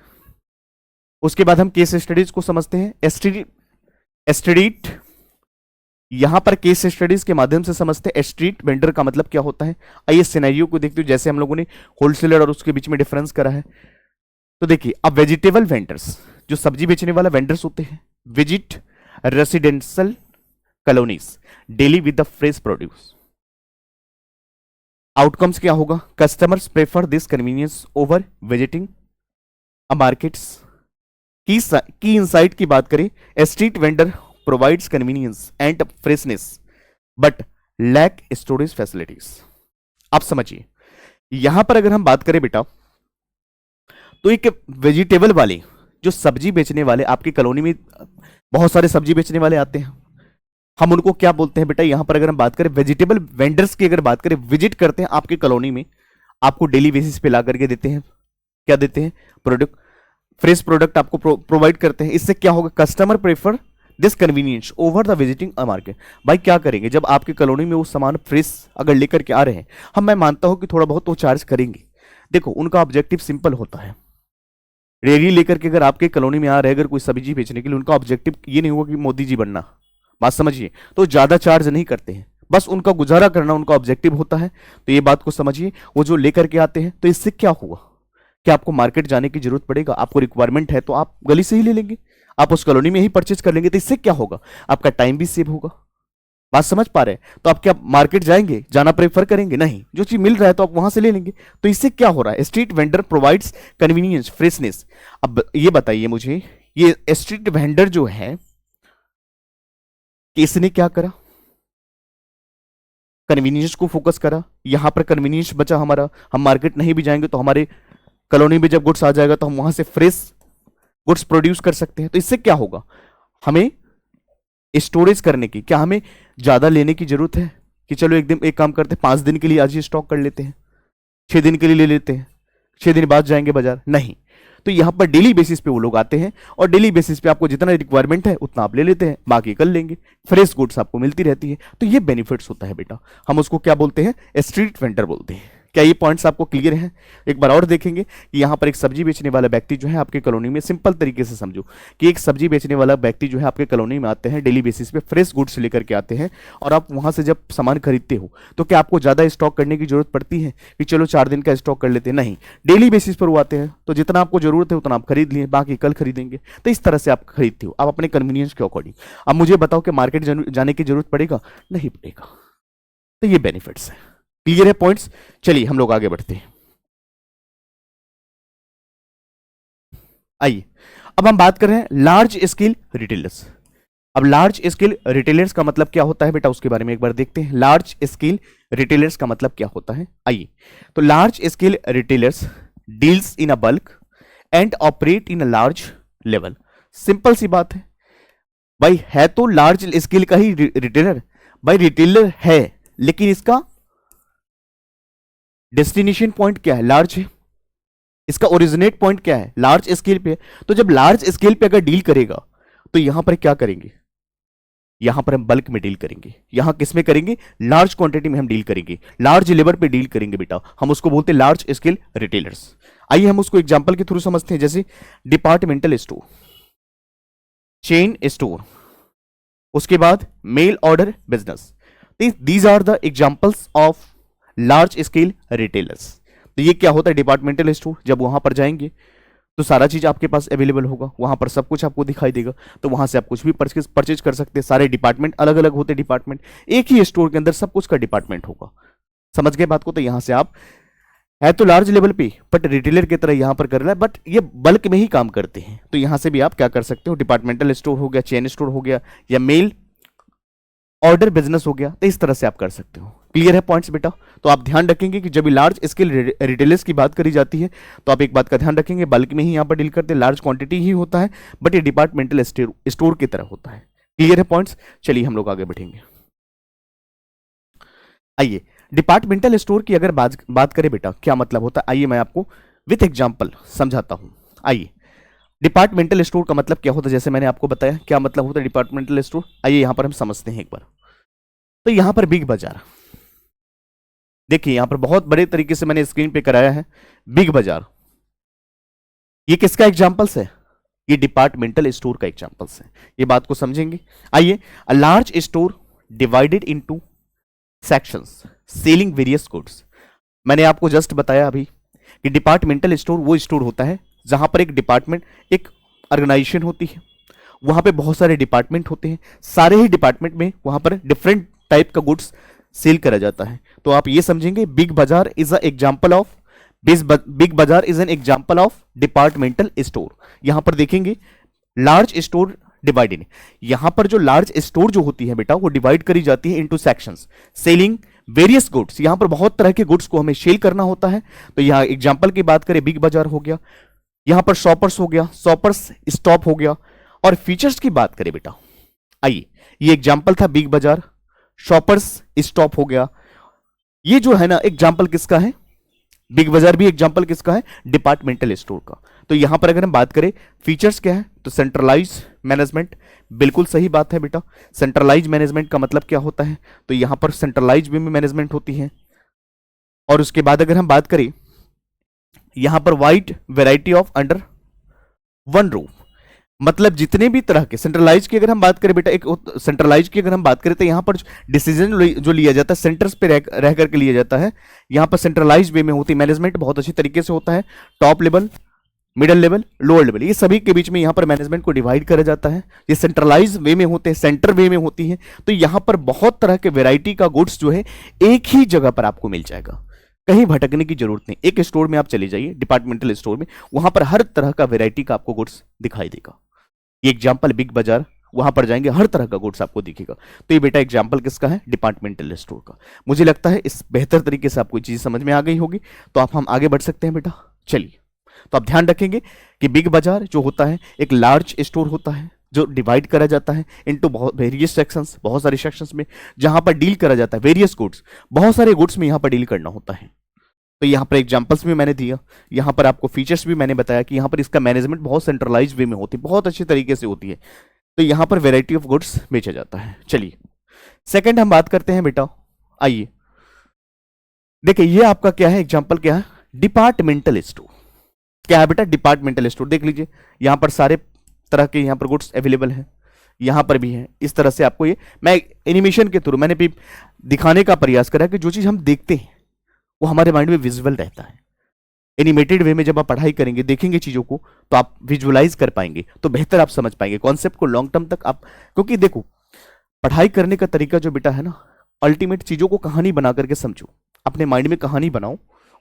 उसके बाद हम केस स्टडीज को समझते हैं। स्ट्रीट, यहां पर केस स्टडीज के माध्यम से समझते हैं स्ट्रीट वेंडर का मतलब क्या होता है। आइए सिनेरियो को देखते हो, जैसे हम लोगों ने होलसेलर और उसके बीच में डिफरेंस करा है। तो देखिए अब वेजिटेबल वेंडर्स, जो सब्जी बेचने वाला वेंडर्स होते हैं, visit residential colonies daily with the fresh produce. Outcomes क्या होगा, customers prefer this convenience over visiting a markets. की इंसाइट की बात करें, street vendor provides convenience and freshness but lack storage facilities. आप समझिए यहां पर अगर हम बात करें बेटा तो एक वेजिटेबल वाले, जो सब्जी बेचने वाले, आपकी कॉलोनी में बहुत सारे सब्जी बेचने वाले आते हैं, हम उनको क्या बोलते हैं बेटा, यहां पर अगर हम बात करें वेजिटेबल वेंडर्स की अगर बात करें, विजिट करते हैं आपकी कॉलोनी में, आपको डेली बेसिस पे ला करके देते हैं, क्या देते हैं, प्रोडक्ट, फ्रेश प्रोडक्ट आपको प्रोवाइड करते हैं। इससे क्या होगा, customer prefer this convenience over the visiting a market. भाई क्या करेंगे, जब आपकी कॉलोनी में वो सामान फ्रेश अगर लेकर के आ रहे हैं, मैं मानता हूं कि थोड़ा बहुत वो चार्ज करेंगे। देखो उनका ऑब्जेक्टिव सिंपल होता है, रेडी लेकर के अगर आपके कॉलोनी में आ रहे हैं अगर कोई सब्जी बेचने के लिए, उनका ऑब्जेक्टिव ये नहीं होगा कि मोदी जी बनना, बात समझिए, तो ज्यादा चार्ज नहीं करते हैं, बस उनका गुजारा करना उनका ऑब्जेक्टिव होता है। तो ये बात को समझिए, वो जो लेकर के आते हैं, तो इससे क्या हुआ कि आपको मार्केट जाने की जरूरत पड़ेगा, आपको रिक्वायरमेंट है तो आप गली से ही ले लेंगे, आप उस कॉलोनी में ही परचेज कर लेंगे। तो इससे क्या होगा, आपका टाइम भी सेव होगा। बात समझ पा रहे हैं, तो आप क्या मार्केट जाएंगे, जाना प्रेफर करेंगे, नहीं, जो चीज मिल रहा है तो आप वहां से ले लेंगे। तो इससे क्या हो रहा है, street vendor provides convenience freshness. अब ये बताइए मुझे, ये स्ट्रीट वेंडर जो है इसने क्या करा, कन्वीनियंस को फोकस करा, यहां पर कन्वीनियंस बचा हमारा, हम मार्केट नहीं भी जाएंगे तो हमारे कॉलोनी में जब गुड्स आ जाएगा तो हम वहां से फ्रेश गुड्स प्रोड्यूस कर सकते हैं। तो इससे क्या होगा, हमें स्टोरेज करने की, क्या हमें ज्यादा लेने की जरूरत है कि चलो एक काम करते हैं 5 दिन के लिए आज ही स्टॉक कर लेते हैं, 6 दिन के लिए ले लेते हैं, 6 दिन बाद जाएंगे बाजार, नहीं। तो यहां पर डेली बेसिस पे वो लोग आते हैं और डेली बेसिस पे आपको जितना रिक्वायरमेंट है उतना आप ले लेते हैं, बाकी कल लेंगे, फ्रेश गुड्स आपको मिलती रहती है। तो ये बेनिफिट्स होता है बेटा, हम उसको क्या बोलते हैं, स्ट्रीट वेंडर बोलते हैं। क्या ये पॉइंट्स आपको क्लियर हैं? एक बार और देखेंगे कि यहां पर एक सब्जी बेचने वाला व्यक्ति जो है आपके कॉलोनी में, सिंपल तरीके से समझो कि एक सब्जी बेचने वाला व्यक्ति जो है आपके कॉलोनी में आते हैं, डेली बेसिस पे फ्रेश गुड्स लेकर के आते हैं, और आप वहां से जब सामान खरीदते हो तो क्या आपको ज्यादा स्टॉक करने की जरूरत पड़ती है कि चलो 4 दिन का स्टॉक कर लेते हैं? नहीं, डेली बेसिस पर वो आते हैं, तो जितना आपको जरूरत है उतना आप खरीद लिए, बाकी कल खरीदेंगे। तो इस तरह से आप खरीदते हो, आप अपने कन्वीनियंस के अकॉर्डिंग। अब मुझे बताओ कि मार्केट जाने की जरूरत पड़ेगा? नहीं पड़ेगा। तो ये बेनिफिट्स है। क्लियर है पॉइंट्स? चलिए हम लोग आगे बढ़ते हैं। आइए अब हम बात कर रहे हैं लार्ज स्केल रिटेलर्स। अब लार्ज स्केल रिटेलर्स का मतलब क्या होता है बेटा, उसके बारे में एक बार देखते हैं। लार्ज स्केल रिटेलर्स का मतलब क्या होता है, आइए। तो large scale retailers deals in a bulk and operate in a large level. Simple सी बात है भाई, है तो लार्ज स्केल का ही रिटेलर भाई, रिटेलर है, लेकिन इसका डेस्टिनेशन पॉइंट क्या है, लार्ज है। इसका ओरिजिनेट पॉइंट क्या है, लार्ज स्केल पे। तो जब लार्ज स्केल पे अगर डील करेगा तो यहां पर क्या करेंगे, यहां पर हम बल्क में डील करेंगे। यहां किस में करेंगे, लार्ज क्वांटिटी में हम डील करेंगे, लार्ज लेवल पे डील करेंगे बेटा, हम उसको बोलते हैं लार्ज स्केल रिटेलर्स। आइए हम उसको एग्जांपल के थ्रू समझते हैं, जैसे डिपार्टमेंटल स्टोर, चेन स्टोर, उसके बाद mail order business. These are the examples of large scale retailers. तो ये क्या होता है, डिपार्टमेंटल स्टोर। जब वहां पर जाएंगे तो सारा चीज आपके पास अवेलेबल होगा, वहां पर सब कुछ आपको दिखाई देगा, तो वहां से आप कुछ भी परचेज कर सकते हैं। सारे डिपार्टमेंट अलग अलग होते हैं, डिपार्टमेंट एक ही स्टोर के अंदर सब कुछ का डिपार्टमेंट होगा। समझ गए बात को। तो यहां से आप है तो लार्ज लेवल पे, बट रिटेलर की तरह यहां पर कर रहा है, बट ये बल्क में ही काम करते हैं। तो यहां से भी आप क्या कर सकते हो, डिपार्टमेंटल स्टोर हो गया, चेन स्टोर हो गया, या मेल ऑर्डर बिजनेस हो गया, तो इस तरह से आप कर सकते हो। क्लियर है पॉइंट्स बेटा। तो आप ध्यान रखेंगे कि जब लार्ज स्केल रिटेलर्स की बात करी जाती है तो आप एक बात का ध्यान रखेंगे, बल्क में ही यहां पर डील करते हैं, लार्ज क्वांटिटी ही होता है, बट ये डिपार्टमेंटल स्टोर की तरह होता है। क्लियर है पॉइंट्स। चलिए हम लोग आगे बढ़ेंगे। आइए डिपार्टमेंटल स्टोर की अगर बात करें बेटा, क्या मतलब होता है, आइए मैं आपको विथ एग्जाम्पल समझाता हूं। आइए डिपार्टमेंटल स्टोर का मतलब क्या होता है, जैसे मैंने आपको बताया क्या मतलब होता है डिपार्टमेंटल स्टोर। आइए यहां पर हम समझते हैं एक बार। तो यहां पर बिग बाजार, देखिए यहां पर बहुत बड़े तरीके से मैंने स्क्रीन पे कराया है बिग बाजार। ये किसका एग्जांपल्स है, ये डिपार्टमेंटल स्टोर का एग्जांपल्स है। ये बात को समझेंगे। आइए, a large store divided into sections selling various goods. मैंने आपको जस्ट बताया अभी कि डिपार्टमेंटल स्टोर वो स्टोर होता है जहां पर एक डिपार्टमेंट, एक ऑर्गेनाइजेशन होती है, वहां पे बहुत सारे डिपार्टमेंट होते हैं, सारे ही डिपार्टमेंट में वहां पर डिफरेंट टाइप का गुड्स सेल करा जाता है। तो आप ये समझेंगे Big Bazaar is a example of, Big Bazaar is an example of departmental store. यहां पर देखेंगे लार्ज स्टोर डिवाइडेड, यहां पर जो लार्ज स्टोर जो होती है बेटा वो डिवाइड करी जाती है into sections selling various goods. यहां पर बहुत तरह के गुड्स को हमें सेल करना होता है। तो यहां एग्जांपल की बात करें बिग बाजार हो गया, यहां पर शॉपर्स हो गया, शॉपर्स स्टॉप हो गया। और फीचर्स की बात करें बेटा, आइए ये एग्जांपल था बिग बाजार, शॉपर्स स्टॉप हो गया। ये जो है ना एग्जांपल किसका है, बिग बाजार भी एग्जांपल किसका है, डिपार्टमेंटल स्टोर का। तो यहां पर अगर हम बात करें फीचर्स क्या है, तो सेंट्रलाइज मैनेजमेंट, बिल्कुल सही बात है बेटा। सेंट्रलाइज मैनेजमेंट का मतलब क्या होता है, तो यहां पर सेंट्रलाइज वे में मैनेजमेंट होती है। और उसके बाद अगर हम बात करें यहां पर wide variety of under one roof, मतलब जितने भी तरह के सेंट्रलाइज की अगर हम बात करें बेटा, एक सेंट्रलाइज की अगर हम बात करें तो यहां पर डिसीजन जो लिया जाता है सेंटर्स पे रह करके लिया जाता है। यहां पर सेंट्रलाइज वे में होती है, मैनेजमेंट बहुत अच्छी तरीके से होता है, top level, middle level, lower level, ये सभी के बीच में यहां पर मैनेजमेंट को डिवाइड करा जाता है। ये सेंट्रलाइज वे में होते हैं, सेंटर वे में होती है। तो यहां पर बहुत तरह के वेराइटी का गुड्स जो है एक ही जगह पर आपको मिल जाएगा, कहीं भटकने की जरूरत नहीं। एक स्टोर में आप चले जाइए, डिपार्टमेंटल स्टोर में, वहां पर हर तरह का वेराइटी का आपको गुड्स दिखाई देगा। ये एग्जाम्पल बिग बाजार, वहां पर जाएंगे हर तरह का गुड्स आपको दिखेगा। तो ये बेटा एग्जाम्पल किसका है, डिपार्टमेंटल स्टोर का। मुझे लगता है इस बेहतर तरीके से आपको चीज समझ में आ गई होगी। तो आप हम आगे बढ़ सकते हैं बेटा। चलिए, तो आप ध्यान रखेंगे कि बिग बाजार जो होता है एक लार्ज स्टोर होता है जो डिवाइड करा जाता है इनटू बहुत वेरियस सेक्शंस, बहुत सारे सेक्शंस में जहां पर डील करा जाता है वेरियस गुड्स, बहुत सारे गुड्स में यहां पर डील करना होता है। तो यहां पर एग्जांपल्स भी मैंने दिया, यहां पर आपको फीचर्स भी मैंने बताया कि यहां पर इसका मैनेजमेंट बहुत सेंट्रलाइज वे में होती है, बहुत अच्छे तरीके से होती है। तो यहां पर वैरायटी ऑफ गुड्स बेचा जाता है। चलिए सेकंड हम बात करते हैं बेटा। आइए देखिए ये आपका क्या है, एग्जांपल क्या है, डिपार्टमेंटल स्टोर। क्या है बेटा, डिपार्टमेंटल स्टोर। देख लीजिए यहां पर सारे तरह के यहां पर गुड्स अवेलेबल है, यहां पर भी है। इस तरह से आपको ये मैं एनिमेशन के थ्रू मैंने भी दिखाने का प्रयास करा कि जो चीज हम देखते हैं वो हमारे माइंड में विजुअल रहता है। एनिमेटेड वे में जब आप पढ़ाई करेंगे, देखेंगे चीजों को, तो आप विजुअलाइज कर पाएंगे, तो बेहतर आप समझ पाएंगे कॉन्सेप्ट को लॉन्ग टर्म तक आप। क्योंकि देखो पढ़ाई करने का तरीका जो बेटा है ना, अल्टीमेट चीजों को कहानी बना करके समझो, अपने माइंड में कहानी बनाओ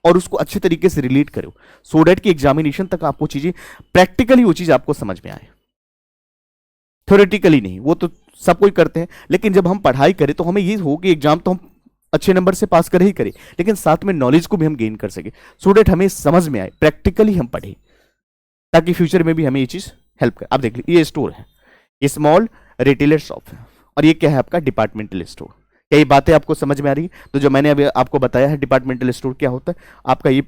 और उसको अच्छे तरीके से रिलेट करो, सो दैट कि एग्जामिनेशन तक आपको चीजें प्रैक्टिकली वो चीज आपको समझ में आए, थ्योरेटिकली नहीं। वो तो सब कोई करते हैं, लेकिन जब हम पढ़ाई करें तो हमें ये हो कि एग्जाम तो हम अच्छे नंबर से पास कर ही करें, लेकिन साथ में नॉलेज को भी हम गेन कर सके, सो दैट हमें समझ में आए, प्रैक्टिकली हम पढ़े, ताकि फ्यूचर में भी हमें ये चीज हेल्प करे। आप देख लीजिए, ये स्टोर है, ये स्मॉल रिटेलर शॉप है, और ये क्या है आपका डिपार्टमेंटल स्टोर। क्या ये बातें आपको समझ में आ रही है? तो जो मैंने अभी आपको बताया है डिपार्टमेंटल स्टोर क्या होता है, आपका ये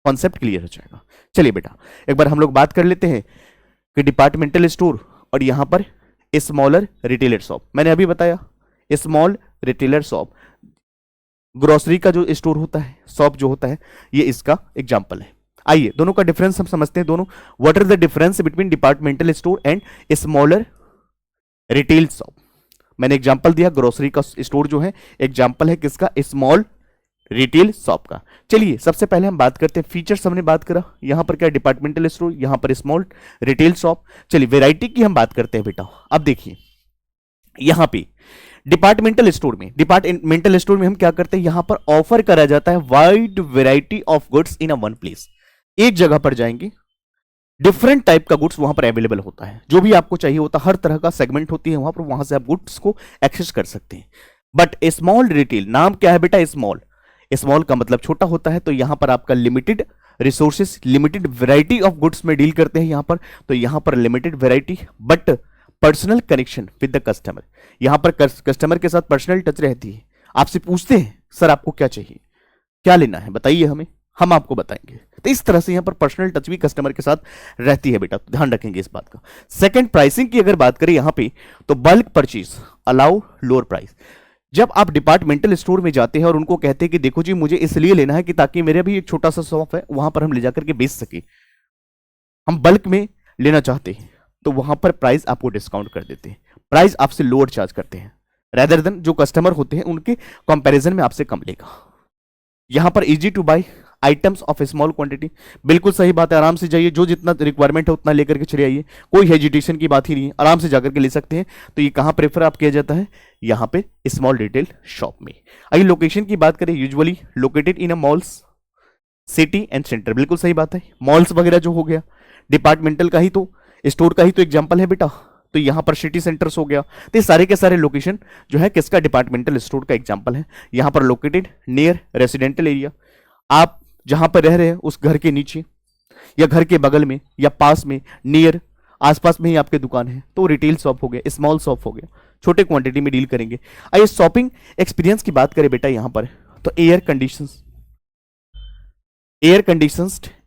कॉन्सेप्ट क्लियर हो जाएगा। चलिए बेटा, एक बार हम लोग बात कर लेते हैं कि डिपार्टमेंटल स्टोर और यहां पर स्मॉलर रिटेलर शॉप। मैंने अभी बताया स्मॉल रिटेलर शॉप, ग्रोसरी का जो स्टोर होता है, शॉप जो होता है, ये इसका एग्जाम्पल है। आइए दोनों का डिफरेंस हम समझते हैं। दोनों, what are the difference between departmental store and smaller retail shop. मैंने एग्जांपल दिया, ग्रोसरी का स्टोर जो है एग्जांपल है किसका, स्मॉल रिटेल शॉप का। चलिए सबसे पहले हम बात करते हैं फीचर्स, हमने बात करा यहां पर क्या डिपार्टमेंटल स्टोर, यहां पर स्मॉल रिटेल शॉप। चलिए वैरायटी की हम बात करते हैं बेटा। अब देखिए यहां पे डिपार्टमेंटल स्टोर में हम क्या करते हैं, यहां पर ऑफर करा जाता है wide variety of goods in a one place. एक जगह पर जाएंगे, डिफरेंट टाइप का गुड्स वहां पर अवेलेबल होता है, जो भी आपको चाहिए होता है, हर तरह का सेगमेंट होती है वहां पर, वहां से आप गुड्स को एक्सेस कर सकते हैं। बट स्मॉल रिटेल, नाम क्या है बेटा, स्मॉल। स्मॉल का मतलब छोटा होता है, तो यहां पर आपका limited resources, limited variety of goods में डील करते हैं यहां पर। तो यहां पर limited variety but personal connection with the customer. यहां पर कस्टमर के साथ पर्सनल टच रहती है, आपसे पूछते हैं सर आपको क्या चाहिए, क्या लेना है बताइए हमें, हम आपको बताएंगे। तो इस तरह से यहां पर पर्सनल टच भी कस्टमर के साथ रहती है बेटा, तो ध्यान रखेंगे इस बात का। सेकंड, प्राइसिंग की अगर बात करें यहां पे, तो bulk purchase allow lower price. जब आप डिपार्टमेंटल स्टोर में जाते हैं और उनको कहते हैं कि देखो जी मुझे इसलिए लेना है कि ताकि मेरा भी एक छोटा सा शॉप है, वहां पर हम ले जाकर के बेच सके, हम बल्क में लेना चाहते हैं, तो वहां पर प्राइस आपको डिस्काउंट कर देते हैं, प्राइस आपसे लोअर चार्ज करते हैं, रेदर देन जो कस्टमर होते हैं उनके कंपैरिजन में आपसे कम लेगा। यहां पर easy to buy items of small quantity, बिल्कुल सही बात है, आराम से जाइए, जो जितना रिक्वायरमेंट है उतना लेकर के चले आइए, कोई हेजिटेशन की बात ही नहीं है, आराम से जाकर के ले सकते हैं। तो ये कहां प्रेफर आप किया जाता है, यहां पे स्मॉल रिटेल शॉप में। आइए लोकेशन की बात करें, usually located in a malls, city and centre, बिल्कुल सही बात है, मॉल्स वगैरह जो हो गया डिपार्टमेंटल का ही तो, स्टोर का ही तो एग्जाम्पल है बेटा, तो यहां पर सिटी सेंटर्स हो गया। तो ये सारे के सारे लोकेशन जो है किसका, डिपार्टमेंटल स्टोर का एग्जाम्पल है। यहां पर लोकेटेड नियर रेसिडेंटल एरिया, आप जहां पर रह रहे हैं उस घर के नीचे या घर के बगल में या पास में, नियर आसपास में ही आपके दुकान है, तो रिटेल शॉप हो गया, स्मॉल शॉप हो गया, छोटे क्वांटिटी में डील करेंगे। आइए शॉपिंग एक्सपीरियंस की बात करें बेटा यहां पर, तो air conditions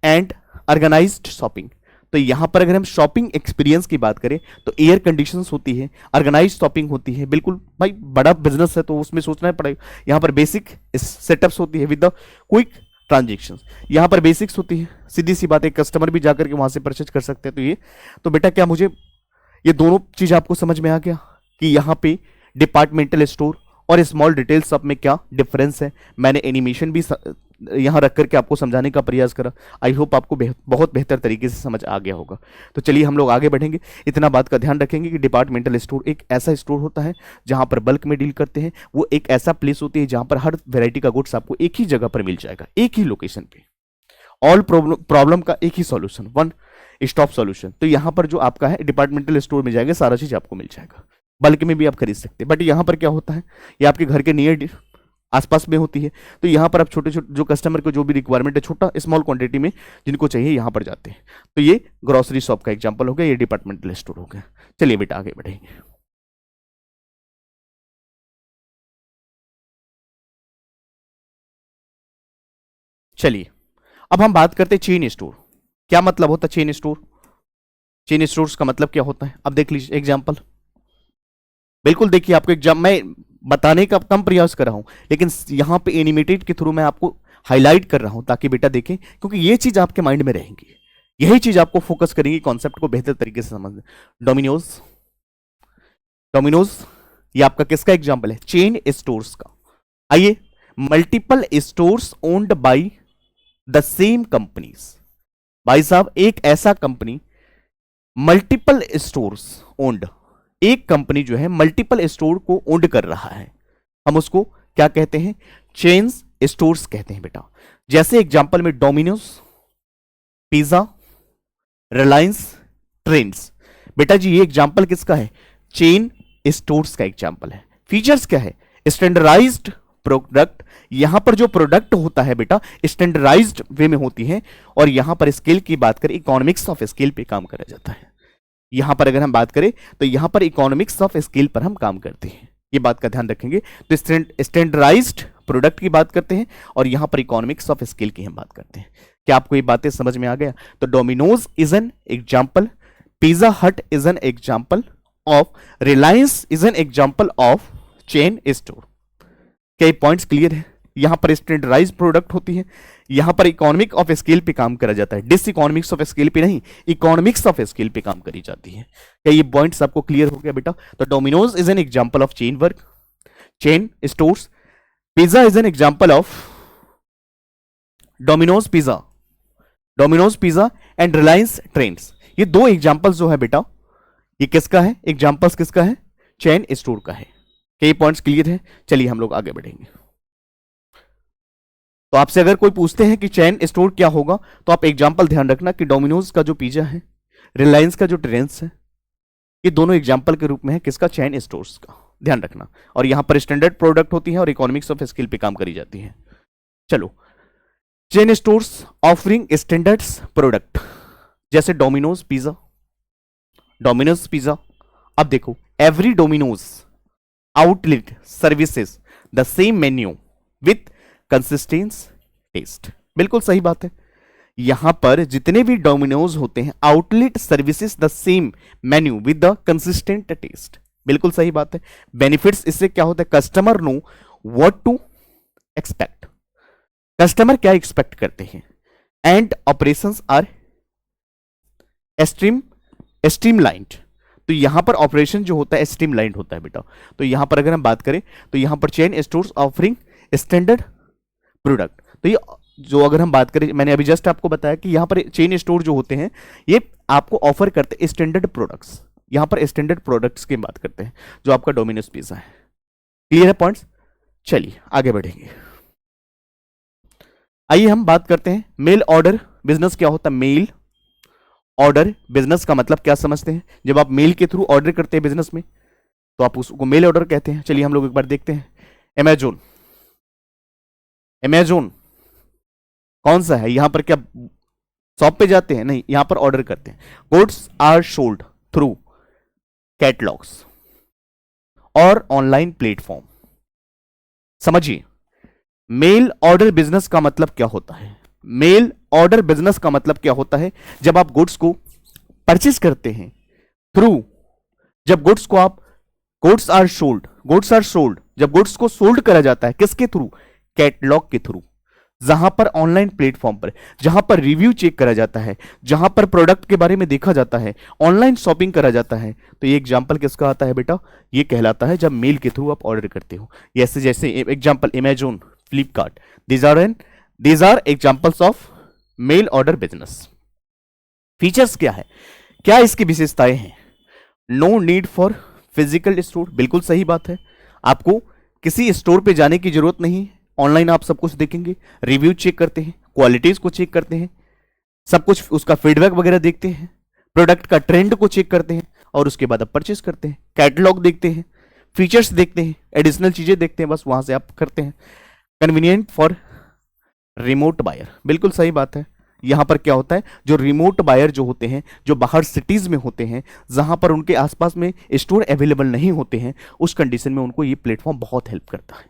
and organised shopping. तो यहां पर अगर हम शॉपिंग एक्सपीरियंस की बात करें तो एयर कंडीशंस होती है, ऑर्गेनाइज्ड शॉपिंग होती है, बिल्कुल भाई बड़ा बिजनेस है तो उसमें सोचना पड़ेगा। यहां पर बेसिक सेटअप्स होती है विद द क्विक ट्रांजेक्शंस, यहां पर बेसिक्स होती है, सीधी सी बात है, कस्टमर भी जाकर के वहां से परचेज कर सकते हैं। तो ये तो बेटा क्या मुझे ये दोनों चीज आपको समझ में आ गया कि यहां पे डिपार्टमेंटल स्टोर और स्मॉल रिटेल शॉप में क्या डिफरेंस है। मैंने एनिमेशन भी यहां रख करके आपको समझाने का प्रयास करा, आई होप आपको बहुत बेहतर तरीके से समझ आ गया होगा। तो चलिए हम लोग आगे बढ़ेंगे, इतना बात का ध्यान रखेंगे कि डिपार्टमेंटल स्टोर एक ऐसा स्टोर होता है जहां पर बल्क में डील करते हैं, वो एक ऐसा प्लेस होती है जहां पर हर वेराइटी का गुड्स आपको एक ही जगह पर मिल जाएगा, एक ही लोकेशन पे, ऑल प्रॉब्लम का एक ही सॉल्यूशन, वन स्टॉप सॉल्यूशन। तो यहां पर जो आपका है डिपार्टमेंटल स्टोर में जाएंगे, सारा चीज आपको मिल जाएगा, बल्क में भी आप खरीद सकते हैं। बट यहां पर क्या होता है, ये आपके घर के नियर आसपास में होती है, तो यहां पर आप छोटे छोटे जो कस्टमर को जो भी रिक्वायरमेंट है, छोटा स्मॉल क्वांटिटी में जिनको चाहिए यहां पर जाते हैं। तो ये ग्रोसरी शॉप का एग्जांपल हो गया, ये डिपार्टमेंटल स्टोर हो गया। चलिए बेटा आगे बढ़ेंगे। चलिए अब हम बात करते हैं चेन स्टोर। क्या मतलब होता है चेन स्टोर, चेन स्टोर्स का मतलब क्या होता है, अब देख लीजिए एग्जाम्पल। बिल्कुल देखिए, आपको एग्जाम में बताने का कम प्रयास कर रहा हूं, लेकिन यहां पे एनिमेटेड के थ्रू मैं आपको हाईलाइट कर रहा हूं ताकि बेटा देखें, क्योंकि ये चीज आपके माइंड में रहेंगी, यही चीज आपको फोकस करेंगी, कॉन्सेप्ट को बेहतर तरीके से समझने। डोमिनोज, डोमिनोज ये आपका किसका एग्जाम्पल है, चेन स्टोर्स का। आइए, multiple stores owned by the same companies. भाई साहब एक ऐसा कंपनी, मल्टीपल स्टोर्स ओन्ड, एक कंपनी जो है मल्टीपल स्टोर को ओन्ड कर रहा है, हम उसको क्या कहते हैं, चेन्स स्टोर्स कहते हैं बेटा। जैसे एग्जाम्पल में डोमिनोज, पिज्जा, रिलायंस, ट्रेंड्स। बेटा जी ये एग्जाम्पल किसका है? चेन स्टोर्स का एग्जाम्पल है। फीचर्स क्या है? Standardised product. यहां पर जो प्रोडक्ट होता है बेटा स्टैंडर्डाइज्ड वे में होती है, और यहां पर स्केल की बात करें इकोनॉमिक्स ऑफ स्केल पे काम करा जाता है। यहां पर अगर हम बात करें तो यहां पर इकोनॉमिक्स ऑफ स्केल पर हम काम करते हैं, ये बात का ध्यान रखेंगे। तो स्टैंडर्डाइज्ड प्रोडक्ट की बात करते हैं और यहां पर इकोनॉमिक्स ऑफ स्केल की हम बात करते हैं। क्या आपको ये बातें समझ में आ गया? तो Domino's is an example, Pizza Hut is an example of, Reliance is an example of chain store. क्या ये पॉइंट्स क्लियर है? यहां पर स्टैंडर्डाइज्ड प्रोडक्ट होती है, यहां पर इकोनॉमिक ऑफ स्केल पे काम करा जाता है, डिस इकोनॉमिक्स ऑफ स्केल पे नहीं, इकोनॉमिक्स ऑफ स्केल पे काम करी जाती है। क्या ये पॉइंट्स आपको क्लियर हो गया बेटा? तो Domino's is an example of chain work, chain stores, pizza is an example of Domino's pizza and Reliance trends. ये दो एग्जांपल्स जो है बेटा, ये किसका है? एग्जांपल्स किसका है? चेन स्टोर का है। क्या ये पॉइंट्स क्लियर है? चलिए हम लोग आगे बढ़ेंगे। तो आपसे अगर कोई पूछते हैं कि चेन स्टोर क्या होगा, तो आप एग्जांपल ध्यान रखना कि डोमिनोज का जो पिज्जा है, रिलायंस का जो ट्रेंड्स है, ये दोनों एग्जांपल के रूप में है किसका? चेन स्टोर्स का। ध्यान रखना। और यहां पर स्टैंडर्ड प्रोडक्ट होती है और इकोनॉमिक्स ऑफ स्केल पे काम करी जाती है। चलो, chain stores offering standards product, जैसे डोमिनोज पिज्जा। अब देखो, every Domino's outlet services the same menu with consistence taste. बिल्कुल सही बात है। यहां पर जितने भी डोमिनोज होते हैं, outlet services the same menu with the consistent taste. बिल्कुल सही बात है। बेनिफिट्स इससे क्या होता है? Customer know what to expect, customer क्या एक्सपेक्ट करते हैं, एंड ऑपरेशंस आर स्ट्रीमलाइंड। तो यहां पर ऑपरेशन जो होता है स्ट्रीमलाइंड होता है बेटा। तो यहां पर अगर हम बात करें तो यहां पर chain stores offering standard product. तो ये जो अगर हम बात करें, मैंने अभी जस्ट आपको बताया कि यहां पर चेन स्टोर जो होते हैं ये आपको ऑफर करते हैं स्टैंडर्ड प्रोडक्ट्स। यहां पर स्टैंडर्ड प्रोडक्ट्स की बात करते हैं, जो आपका डोमिनोज पिज्जा है। क्लियर है पॉइंट्स? चलिए आगे बढ़ेंगे। आइए हम बात करते हैं मेल ऑर्डर बिजनेस क्या होता है। मेल ऑर्डर बिजनेस का मतलब क्या समझते हैं? जब आप मेल के थ्रू ऑर्डर करते हैं बिजनेस में तो आप उसको मेल ऑर्डर कहते हैं। चलिए हम लोग एक बार देखते हैं। अमेजोन कौन सा है? यहां पर क्या शॉप पे जाते हैं? नहीं, यहां पर ऑर्डर करते हैं। Goods are sold through catalogues और ऑनलाइन प्लेटफॉर्म। समझिए, मेल ऑर्डर बिजनेस का मतलब क्या होता है? मेल ऑर्डर बिजनेस का मतलब क्या होता है? जब आप गुड्स को परचेज करते हैं थ्रू, जब गुड्स को आप गुड्स आर सोल्ड, जब गुड्स को सोल्ड करा जाता है किसके थ्रू? कैटलॉग के थ्रू। जहां पर ऑनलाइन प्लेटफॉर्म पर, जहां पर रिव्यू चेक करा जाता है, जहां पर प्रोडक्ट के बारे में देखा जाता है, ऑनलाइन शॉपिंग करा जाता है, तो ये एग्जांपल किसका आता है बेटा? ये कहलाता है जब मेल के थ्रू आप ऑर्डर करते हो। जैसे जैसे example Amazon, Flipkart, these are examples of mail order business. Features क्या है? क्या इसकी विशेषताएं हैं? No need for physical store. बिल्कुल सही बात है। आपको किसी स्टोर पे जाने की जरूरत नहीं है। ऑनलाइन आप सब कुछ देखेंगे, रिव्यू चेक करते हैं, क्वालिटीज को चेक करते हैं, सब कुछ उसका फीडबैक वगैरह देखते हैं, प्रोडक्ट का ट्रेंड को चेक करते हैं और उसके बाद आप परचेस करते हैं। कैटलॉग देखते हैं, फीचर्स देखते हैं, एडिशनल चीजें देखते हैं, बस वहां से आप करते हैं। Convenient for remote buyer. बिल्कुल सही बात है। यहां पर क्या होता है? जो रिमोट बायर जो होते हैं, जो बाहर सिटीज में होते हैं, जहां पर उनके आसपास में स्टोर अवेलेबल नहीं होते हैं, उस कंडीशन में उनको ये प्लेटफॉर्म बहुत हेल्प करता है।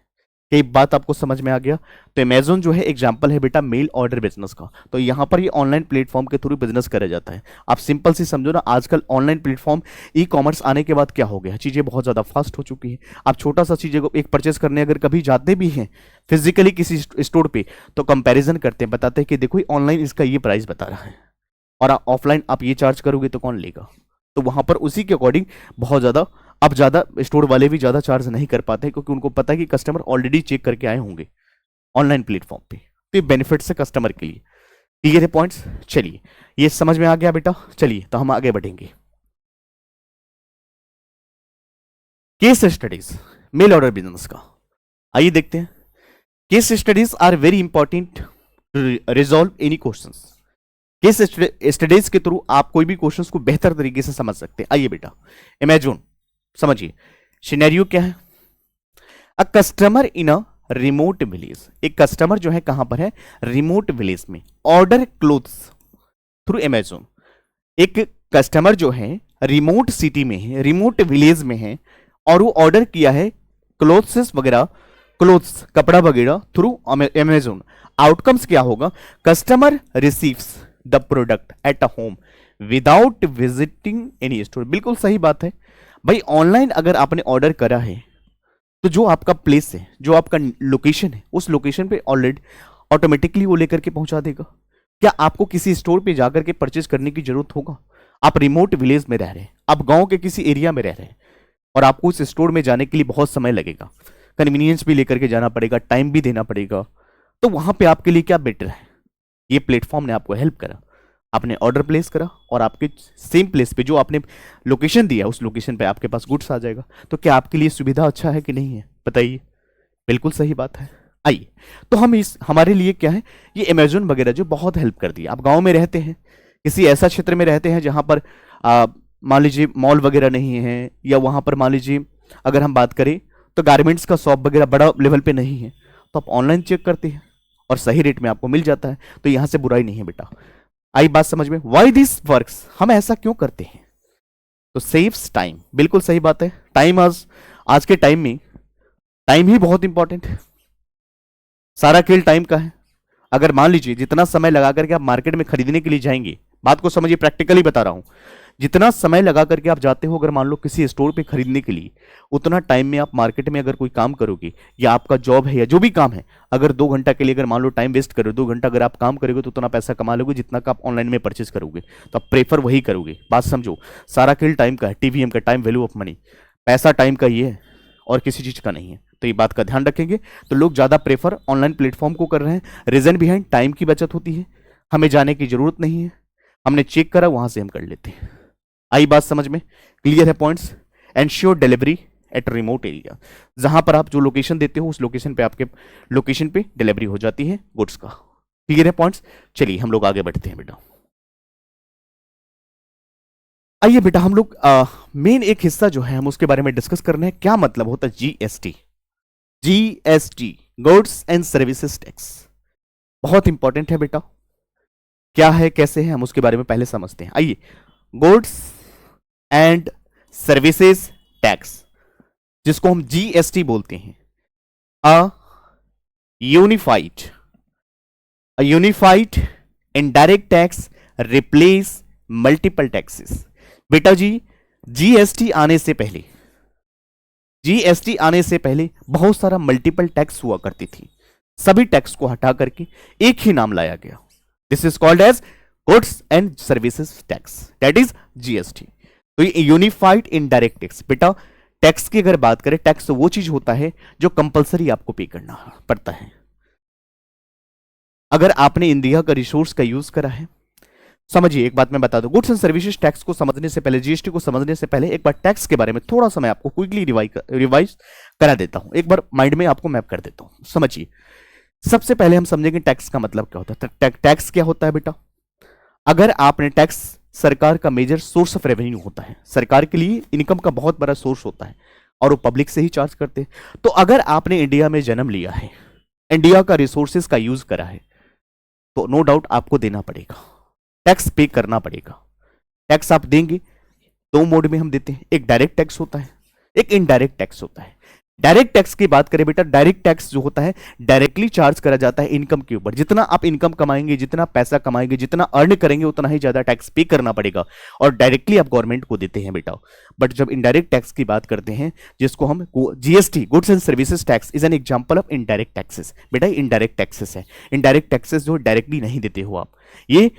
ये बात आपको समझ में आ गया? तो अमेजोन जो है एग्जांपल है बेटा मेल ऑर्डर बिजनेस का। तो यहां पर ये ऑनलाइन प्लेटफॉर्म के थ्रू बिजनेस करा जाता है। आप सिंपल सी समझो ना, आजकल ऑनलाइन प्लेटफॉर्म ई कॉमर्स आने के बाद क्या हो गया, चीजें बहुत ज्यादा फास्ट हो चुकी है। आप छोटा सा चीजें को एक परचेस करने अगर कभी जाते भी हैं फिजिकली किसी स्टोर पे, तो कंपैरिजन करते हैं, बताते हैं कि देखो ऑनलाइन इसका ये प्राइस बता रहा है और ऑफलाइन आप ये चार्ज करोगे तो कौन लेगा। तो वहां पर उसी के अकॉर्डिंग बहुत ज्यादा, अब ज्यादा स्टोर वाले भी ज्यादा चार्ज नहीं कर पाते क्योंकि उनको पता है कि कस्टमर ऑलरेडी चेक करके आए होंगे ऑनलाइन प्लेटफॉर्म पे। तो ये बेनिफिट्स है कस्टमर के लिए। क्लियर है पॉइंट्स? चलिए, ये समझ में आ गया बेटा। चलिए तो हम आगे बढ़ेंगे। Case studies mail order business का आइए देखते हैं। Case studies are very important resolve any questions. Case studies के थ्रू आप कोई भी क्वेश्चंस को बेहतर तरीके से समझ सकते हैं। आइए बेटा, इमेजिन, समझिए सिनेरियो क्या है। A customer in a remote village, एक कस्टमर जो है कहां पर है, रिमोट विलेज में, ऑर्डर क्लोथ्स थ्रू अमेजोन। एक कस्टमर जो है रिमोट सिटी में है, रिमोट विलेज में है, और वो ऑर्डर किया है क्लोथ्स वगैरह, क्लोथ्स कपड़ा वगैरह थ्रू अमेजोन। आउटकम्स क्या होगा, customer receives the product at a home without visiting any store. बिल्कुल सही बात है भाई, ऑनलाइन अगर आपने ऑर्डर करा है तो जो आपका प्लेस है, जो आपका लोकेशन है, उस लोकेशन पे ऑलरेडी ऑटोमेटिकली वो लेकर के पहुंचा देगा। क्या आपको किसी स्टोर पे जाकर के परचेज करने की जरूरत होगा? आप रिमोट विलेज में रह रहे हैं, आप गांव के किसी एरिया में रह रहे हैं, और आपको उस स्टोर में जाने के लिए बहुत समय लगेगा, कन्वीनियंस भी लेकर के जाना पड़ेगा, टाइम भी देना पड़ेगा। तो वहां पे आपके लिए क्या बेटर है, ये प्लेटफॉर्म ने आपको हेल्प करा, आपने ऑर्डर प्लेस करा और आपके सेम प्लेस पे जो आपने लोकेशन दिया उस लोकेशन पे आपके पास गुड्स आ जाएगा। तो क्या आपके लिए सुविधा अच्छा है कि नहीं है, बताइए। बिल्कुल सही बात है। आइए, तो हम इस हमारे लिए क्या है, ये अमेजोन वगैरह जो बहुत हेल्प कर दिया। आप गांव में रहते हैं, किसी ऐसा क्षेत्र में रहते हैं जहां पर मान लीजिए मॉल वगैरह नहीं है, या वहां पर मान लीजिए अगर हम बात करें तो गारमेंट्स का शॉप वगैरह बड़ा लेवल पे नहीं है, तो आप ऑनलाइन चेक करते हैं और सही रेट में आपको मिल जाता है। तो यहां से बुराई नहीं है बेटा। आई बात समझ में, वाई दिस वर्क्स, हम ऐसा क्यों करते हैं, तो सेव्स टाइम। बिल्कुल सही बात है, टाइम आज के टाइम में टाइम ही बहुत इंपॉर्टेंट है, सारा खेल टाइम का है। अगर मान लीजिए जितना समय लगा करके आप मार्केट में खरीदने के लिए जाएंगे, बात को समझिए, प्रैक्टिकली बता रहा हूं, जितना समय लगा करके आप जाते हो अगर मान लो किसी स्टोर पे खरीदने के लिए, उतना टाइम में आप मार्केट में अगर कोई काम करोगे, या आपका जॉब है या जो भी काम है, अगर 2 घंटा के लिए अगर मान लो टाइम वेस्ट करो, 2 घंटा अगर आप काम करोगे तो उतना पैसा कमा लोगे जितना का आप ऑनलाइन में परचेज करोगे। तो आप प्रेफर वही करोगे। बात समझो, सारा खेल टाइम का है, टीवीएम का, टाइम वैल्यू ऑफ मनी, पैसा टाइम का ही है और किसी चीज का नहीं है। तो ये बात का ध्यान रखेंगे। तो लोग ज्यादा प्रेफर ऑनलाइन प्लेटफॉर्म को कर रहे हैं, रीजन बिहाइंड टाइम की बचत होती है, हमें जाने की जरूरत नहीं है, हमने चेक करा वहां से हम कर लेते हैं। आई बात समझ में, क्लियर है points. Ensure delivery at remote area, जहां पर आप जो लोकेशन देते हो उस लोकेशन पे आपके लोकेशन पे डिलीवरी हो जाती है गुड्स का। क्लियर है पॉइंट्स। चलिए हम लोग आगे बढ़ते हैं बेटा। आइए बेटा, हम लोग मेन एक हिस्सा जो है हम उसके बारे में डिस्कस कर रहे हैं, क्या मतलब होता है GST. GST, goods and services tax, बहुत इंपॉर्टेंट है बेटा। क्या है, कैसे है, हम उसके बारे में पहले समझते हैं। आइए, गुड्स एंड सर्विसेज टैक्स, जिसको हम जीएसटी बोलते हैं, a unified indirect tax replace multiple taxes. बेटा जी, जीएसटी आने से पहले बहुत सारा मल्टीपल टैक्स हुआ करती थी, सभी टैक्स को हटा करके एक ही नाम लाया गया। This is called as goods and services tax, that is GST. तो ये यूनिफाइड इनडायरेक्ट टैक्स। बेटा टैक्स की अगर बात करें, टैक्स वो चीज होता है जो कंपलसरी आपको पे करना पड़ता है। अगर आपने इंडिया का रिसोर्स का यूज करा है, समझिए एक बात मैं बता दूं, गुड्स एंड सर्विसेज टैक्स को समझने से पहले, जीएसटी को समझने से पहले एक बार टैक्स के बारे में थोड़ा सा मैं आपको क्विकली रिवाइज करा देता हूं, एक बार माइंड में आपको मैप कर देता हूं। समझिए, सबसे पहले हम समझेंगे टैक्स का मतलब क्या होता है। टैक्स क्या होता है बेटा, अगर आपने टैक्स सरकार का मेजर सोर्स ऑफ रेवेन्यू होता है, सरकार के लिए इनकम का बहुत बड़ा सोर्स होता है और वो पब्लिक से ही चार्ज करते हैं। तो अगर आपने इंडिया में जन्म लिया है, इंडिया का रिसोर्सेज का यूज करा है, तो नो डाउट आपको देना पड़ेगा, टैक्स पे करना पड़ेगा। टैक्स आप देंगे, 2 मोड में हम देते हैं, एक डायरेक्ट टैक्स होता है, एक इनडायरेक्ट टैक्स होता है। डायरेक्ट टैक्स की बात करें बेटा, डायरेक्ट टैक्स जो होता है डायरेक्टली चार्ज करा जाता है इनकम के ऊपर। जितना आप इनकम कमाएंगे, जितना पैसा कमाएंगे, जितना अर्न करेंगे, उतना ही ज्यादा टैक्स पे करना पड़ेगा और डायरेक्टली आप गवर्नमेंट को देते हैं बेटा। बट जब इनडायरेक्ट टैक्स की बात करते हैं, जिसको हम GST, goods and services tax, is an example of indirect taxes. बेटा इनडायरेक्ट टैक्सेस है, इनडायरेक्ट टैक्सेस जो डायरेक्टली नहीं देते हो आप, ये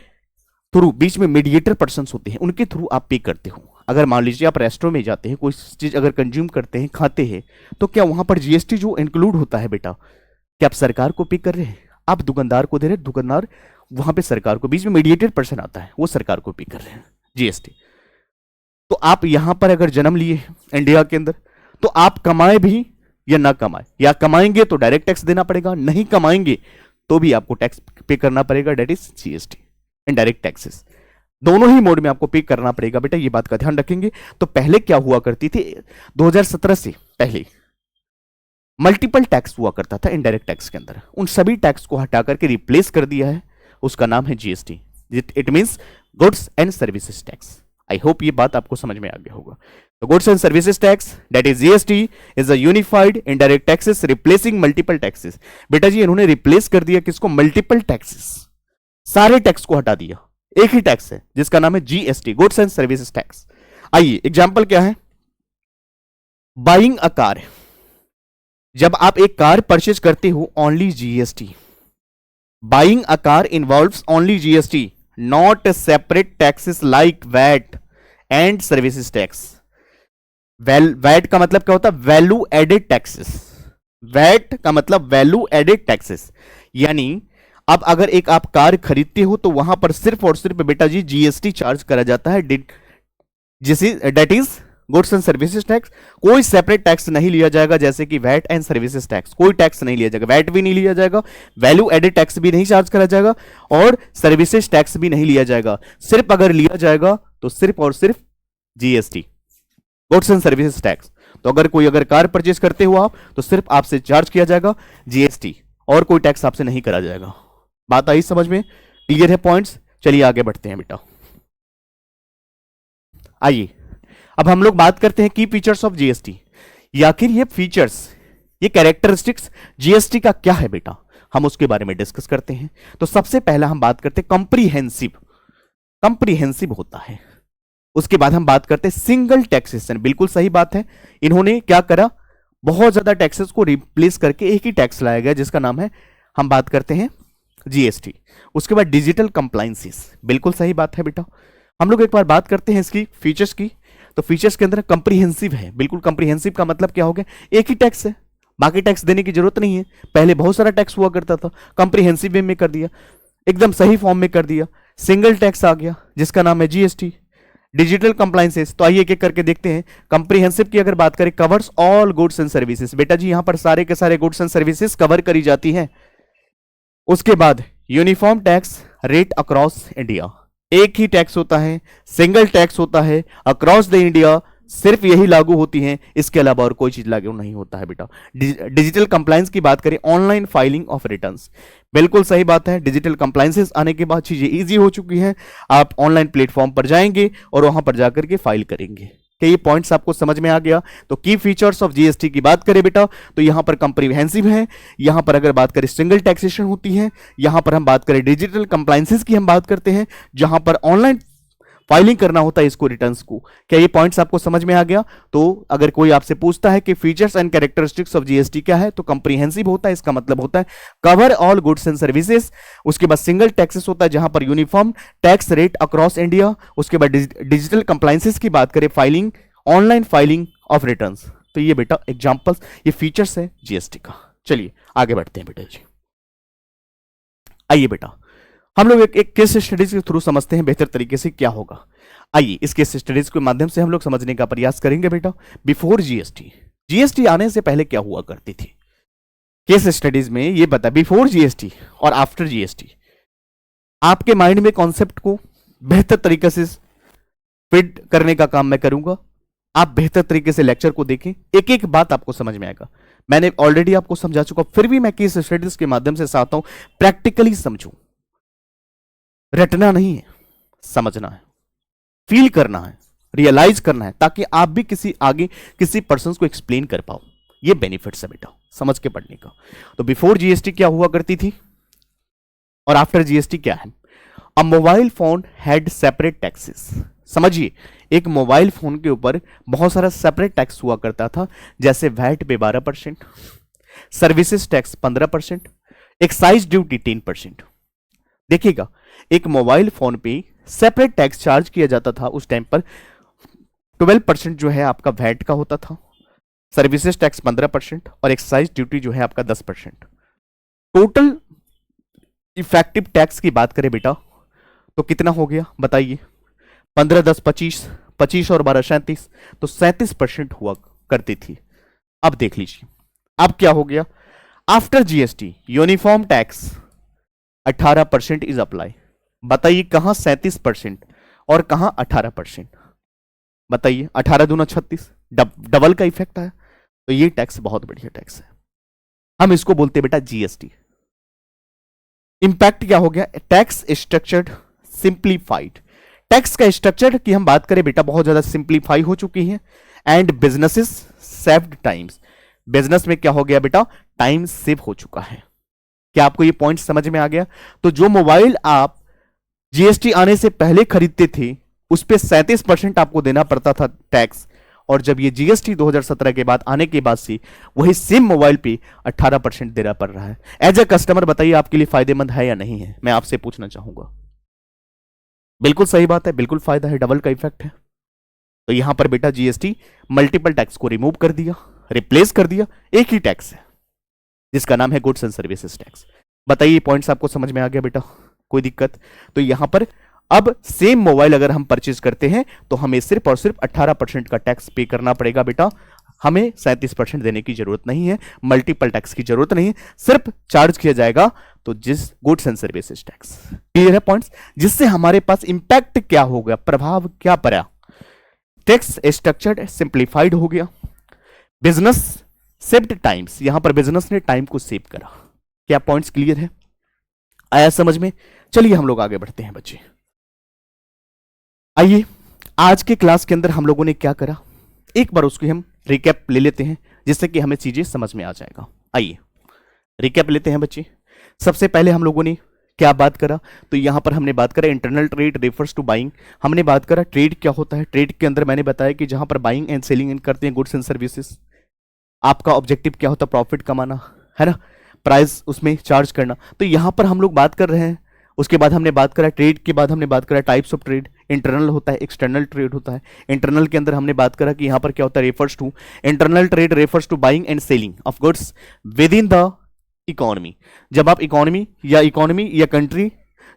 थ्रू बीच में मीडिएटर पर्सन होते हैं, उनके थ्रू आप पे करते हो। अगर मान लीजिए आप रेस्टोरेंट में जाते हैं, कोई चीज अगर कंज्यूम करते हैं, खाते हैं, तो क्या वहां पर जीएसटी जो इंक्लूड होता है बेटा, क्या आप सरकार को पे कर रहे हैं, आप दुकानदार को दे रहे हैं, दुकानदार वहां पे सरकार को, बीच में मीडिएटेड पर्सन आता है, वो सरकार को पे कर रहे हैं जीएसटी। तो आप यहां पर अगर जन्म लिए इंडिया के अंदर, तो आप कमाए भी या ना कमाए, या कमाएंगे तो डायरेक्ट टैक्स देना पड़ेगा, नहीं कमाएंगे तो भी आपको टैक्स पे करना पड़ेगा, that is GST, indirect taxes. दोनों ही मोड में आपको पे करना पड़ेगा बेटा, ये बात का ध्यान रखेंगे। तो पहले क्या हुआ करती थी, 2017 से पहले मल्टीपल टैक्स हुआ करता था इनडायरेक्ट टैक्स के अंदर, उन सभी टैक्स को हटा करके रिप्लेस कर दिया है, उसका नाम है GST. It means goods and services tax. I hope ये बात आपको समझ में आ गया होगा। तो goods and services tax that is GST is a unified indirect taxes replacing multiple taxes. बेटा जी इन्होंने रिप्लेस कर दिया किसको, मल्टीपल टैक्सेस, सारे टैक्स को हटा दिया, एक ही टैक्स है जिसका नाम है GST, goods and services tax. आइए एग्जांपल क्या है, बाइंग अ कार, जब आप एक कार परचेज करते हो only GST. Buying a car involves only GST, not separate taxes like VAT and services tax. VAT का मतलब क्या होता है, वैल्यू एडेड टैक्सेस। वैट का मतलब वैल्यू एडेड टैक्सेस, यानी अब अगर एक आप कार खरीदते हो तो वहां पर सिर्फ और सिर्फ बेटा जी जीएसटी चार्ज करा जाता है, that is goods and services tax. कोई सेपरेट टैक्स नहीं लिया जाएगा, जैसे कि वैट एंड सर्विसेज टैक्स, कोई टैक्स नहीं लिया जाएगा, वैट भी नहीं लिया जाएगा, वैल्यू एडेड टैक्स भी नहीं चार्ज करा जाएगा, और सर्विसेज टैक्स भी नहीं लिया जाएगा। सिर्फ अगर लिया जाएगा तो सिर्फ और सिर्फ GST, goods and services tax. तो अगर कार परचेज करते हो आप तो सिर्फ आपसे चार्ज किया जाएगा जीएसटी, और कोई टैक्स आपसे नहीं करा जाएगा। बात आई समझ में, क्लियर है पॉइंट्स? चलिए आगे बढ़ते हैं बेटा। आइए अब हम लोग बात करते हैं की फीचर्स ऑफ जीएसटी। आखिर ये फीचर्स, ये कैरेक्टरिस्टिक्स जीएसटी का क्या है बेटा, हम उसके बारे में डिस्कस करते हैं। तो सबसे पहला हम बात करते हैं कॉम्प्रिहेंसिव, कॉम्प्रिहेंसिव होता है। उसके बाद हम बात करते हैं सिंगल टैक्सेशन। बिल्कुल सही बात है, इन्होंने क्या करा, बहुत ज्यादा टैक्सेस को रिप्लेस करके एक ही टैक्स लाया गया जिसका नाम है, हम बात करते हैं जीएसटी। उसके बाद डिजिटल कंप्लायंसेस, बिल्कुल सही बात है बेटा। हम लोग एक बार बात करते हैं इसकी फीचर्स की। तो फीचर्स के अंदर कंप्रिहेंसिव है, बिल्कुल कंप्रिहेंसिव का मतलब क्या हो गया, एक ही टैक्स है, बाकी टैक्स देने की जरूरत नहीं है। पहले बहुत सारा टैक्स हुआ करता था, कंप्रिहेंसिव वे में कर दिया, एकदम सही फॉर्म में कर दिया, सिंगल टैक्स आ गया जिसका नाम है जीएसटी। डिजिटल कंप्लायंसेस, तो आइए एक एक करके देखते हैं। कंप्रिहेंसिव की अगर बात करें, covers all goods and services. बेटा जी यहां पर सारे के सारे गुड्स एंड सर्विसेज कवर करी जाती हैं। उसके बाद uniform tax rate across India, एक ही टैक्स होता है, सिंगल टैक्स होता है अक्रॉस द इंडिया, सिर्फ यही लागू होती हैं, इसके अलावा और कोई चीज लागू नहीं होता है बेटा। डिजिटल कंप्लायंस की बात करें, ऑनलाइन फाइलिंग ऑफ रिटर्न्स, बिल्कुल सही बात है। डिजिटल कंप्लायंसेस आने के बाद चीजें इजी हो चुकी हैं, आप ऑनलाइन प्लेटफॉर्म पर जाएंगे और वहां पर जाकर के फाइल करेंगे। क्या ये पॉइंट्स आपको समझ में आ गया? तो की फीचर्स ऑफ जीएसटी की बात करें बेटा, तो यहां पर कंप्रिहेंसिव है, यहां पर अगर बात करें सिंगल टैक्सेशन होती है, यहां पर हम बात करें डिजिटल कंप्लायंसेस की हम बात करते हैं, जहां पर ऑनलाइन फाइलिंग करना होता है इसको, रिटर्न्स को। क्या ये पॉइंट्स आपको समझ में आ गया? तो अगर कोई आपसे पूछता है कि features and characteristics of GST क्या है, तो कंप्रिहेंसिव होता है, इसका मतलब होता है cover all goods and services. उसके बाद सिंगल टैक्सेस होता है जहां पर uniform tax rate across India. उसके बाद डिजिटल कंप्लायंसेस की बात करें, filing, online filing of returns. तो ये बेटा एग्जांपल्स, ये फीचर्स है जीएसटी का। चलिए आगे बढ़ते हैं बेटा जी। आइए बेटा हम लोग एक केस स्टडीज के थ्रू समझते हैं बेहतर तरीके से क्या होगा। आइए इस केस स्टडीज के माध्यम से हम लोग समझने का प्रयास करेंगे बेटा। बिफोर जीएसटी, जीएसटी आने से पहले क्या हुआ करती थी, केस स्टडीज में ये बता, बिफोर जीएसटी और आफ्टर जीएसटी। आपके माइंड में कॉन्सेप्ट को बेहतर तरीके से फिट करने का काम मैं करूंगा। आप बेहतर तरीके से लेक्चर को देखें, एक एक बात आपको समझ में आएगा। मैंने ऑलरेडी आपको समझा चुका, फिर भी मैं केस स्टडीज के माध्यम से चाहता हूं प्रैक्टिकली समझूं। रटना नहीं है, समझना है, फील करना है, रियलाइज करना है, ताकि आप भी किसी पर्सन को एक्सप्लेन कर पाओ। ये बेनिफिट्स है बेटा समझ के पढ़ने का। तो बिफोर जीएसटी क्या हुआ करती थी और आफ्टर जीएसटी क्या है। अ mobile phone had separate taxes. समझिए, एक मोबाइल फोन के ऊपर बहुत सारा सेपरेट टैक्स हुआ करता था, जैसे वैट पे 12%, सर्विसेज टैक्स 15%, एक्साइज ड्यूटी 10%। देखिएगा, एक मोबाइल फोन पे सेपरेट टैक्स चार्ज किया जाता था उस टाइम पर। 12% जो है आपका वैट का होता था, सर्विसेज टैक्स 15% और एक्साइज ड्यूटी जो है आपका 10%। टोटल इफेक्टिव टैक्स की बात करें बेटा तो कितना हो गया बताइए, 15 10 25, 25 और 12 37, तो 37% हुआ करती थी। अब देख लीजिए अब क्या हो गया, after GST uniform tax 18% is apply. बताइए कहां 37% और कहां 18%? बताइए, 18 दूना 36, डबल का इफेक्ट आया। तो ये टैक्स बहुत बढ़िया टैक्स है, हम इसको बोलते हैं बेटा जीएसटी। इंपैक्ट क्या हो गया? Tax structured simplified. टैक्स का स्ट्रक्चर की हम बात करें बेटा, बहुत ज्यादा सिंप्लीफाई हो चुकी है। And businesses saved times, business में क्या हो गया बेटा? टाइम सेव हो चुका है। क्या आपको ये पॉइंट समझ में आ गया? तो जो मोबाइल आप जीएसटी आने से पहले खरीदते थे उस पर 37% आपको देना पड़ता था टैक्स, और जब ये जीएसटी 2017 के बाद आने के बाद से वही सेम मोबाइल पे 18% देना पड़ रहा है। एज ए कस्टमर बताइए आपके लिए फायदेमंद है या नहीं है? मैं आपसे पूछना चाहूंगा। बिल्कुल सही बात है, बिल्कुल फायदा है, डबल का इफेक्ट है। तो यहां पर बेटा जीएसटी मल्टीपल टैक्स को रिमूव कर दिया, रिप्लेस कर दिया, एक ही टैक्स है जिसका नाम है गुड्स एंड सर्विसेज टैक्स। बताइए पॉइंट्स आपको समझ में आ गया बेटा? कोई दिक्कत? तो यहां पर अब सेम मोबाइल अगर हम परचेज करते हैं तो हमें सिर्फ और सिर्फ 18% का टैक्स पे करना पड़ेगा बेटा, हमें 37% देने की जरूरत नहीं है, मल्टीपल टैक्स की जरूरत नहीं है, सिर्फ चार्ज किया जाएगा तो जिस goods and services tax. Clear है पॉइंट्स? जिससे हमारे पास इंपैक्ट क्या हो गया, प्रभाव क्या पड़ा? टैक्स स्ट्रक्चर्ड सिंप्लीफाइड हो गया, बिजनेस सेव्ड टाइम्स, यहां पर बिजनेस ने टाइम को सेव करा। क्या पॉइंट्स क्लियर है? आया समझ में? चलिए हम लोग आगे बढ़ते हैं बच्चे। आइए आज के क्लास के अंदर हम लोगों ने क्या करा, एक बार उसकी हम रिकैप ले लेते हैं जिससे कि हमें चीजें समझ में आ जाएगा। आइए रिकैप लेते हैं बच्चे। सबसे पहले हम लोगों ने क्या बात करा? तो यहां पर हमने बात करा internal trade refers to buying. हमने बात करा ट्रेड क्या होता है। ट्रेड के अंदर मैंने बताया कि जहां पर बाइंग एंड सेलिंग करते हैं गुड्स एंड सर्विसेज, आपका ऑब्जेक्टिव क्या होता है? प्रॉफिट कमाना, है ना, प्राइस उसमें चार्ज करना। तो यहां पर हम लोग बात कर रहे हैं। उसके बाद हमने बात करा ट्रेड के बाद हमने बात करा टाइप्स ऑफ ट्रेड, इंटरनल होता है, एक्सटर्नल ट्रेड होता है। इंटरनल के अंदर हमने बात करा कि यहां पर क्या होता है? Refers to, internal trade refers to buying and selling of goods within the economy. जब आप इकोनॉमी या कंट्री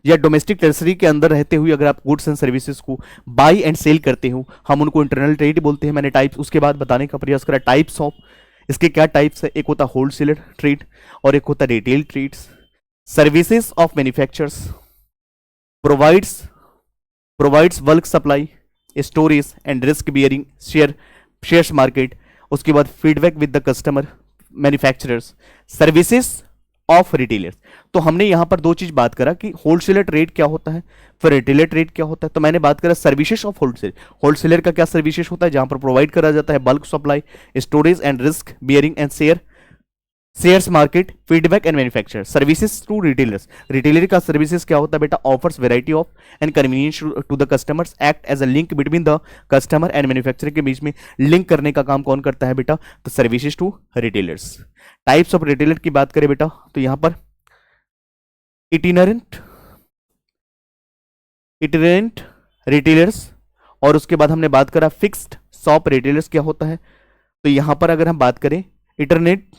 या डोमेस्टिक टेरिटरी के अंदर रहते हुए अगर आप गुड्स एंड सर्विसेज को बाई एंड सेल करते हो, हम उनको इंटरनल ट्रेड बोलते हैं। मैंने टाइप्स उसके बाद बताने का प्रयास करा, टाइप्स ऑफ, इसके क्या टाइप्स है? एक होता होलसेलर ट्रेड और एक होता retail trades. Services of manufacturers provides bulk supply, storage and risk bearing shares market. उसके बाद feedback with the customer manufacturers, services of retailers. तो हमने यहां पर दो चीज बात करा कि होलसेलर ट्रेड क्या होता है, फिर रिटेलर ट्रेड क्या होता है। तो मैंने बात करा सर्विसेज ऑफ होलसेल। होलसेलर का क्या सर्विसेज होता है? जहां पर प्रोवाइड करा जाता है bulk supply, storage and risk bearing and shares market, feedback and manufacture. Services to retailers, retailer का सर्विसेज क्या होता है बेटा? Offers variety of and convenience to the customers, act as a link between the customer and manufacturer के बीच में link करने का काम कौन करता है बेटा? तो services to retailers. Types of retailer की बात करें बेटा तो यहां पर इटिनरेंट रिटेलर्स, और उसके बाद हमने बात करा फिक्स्ड शॉप रिटेलर्स क्या होता है। तो यहां पर अगर हम बात करें इंटरनेट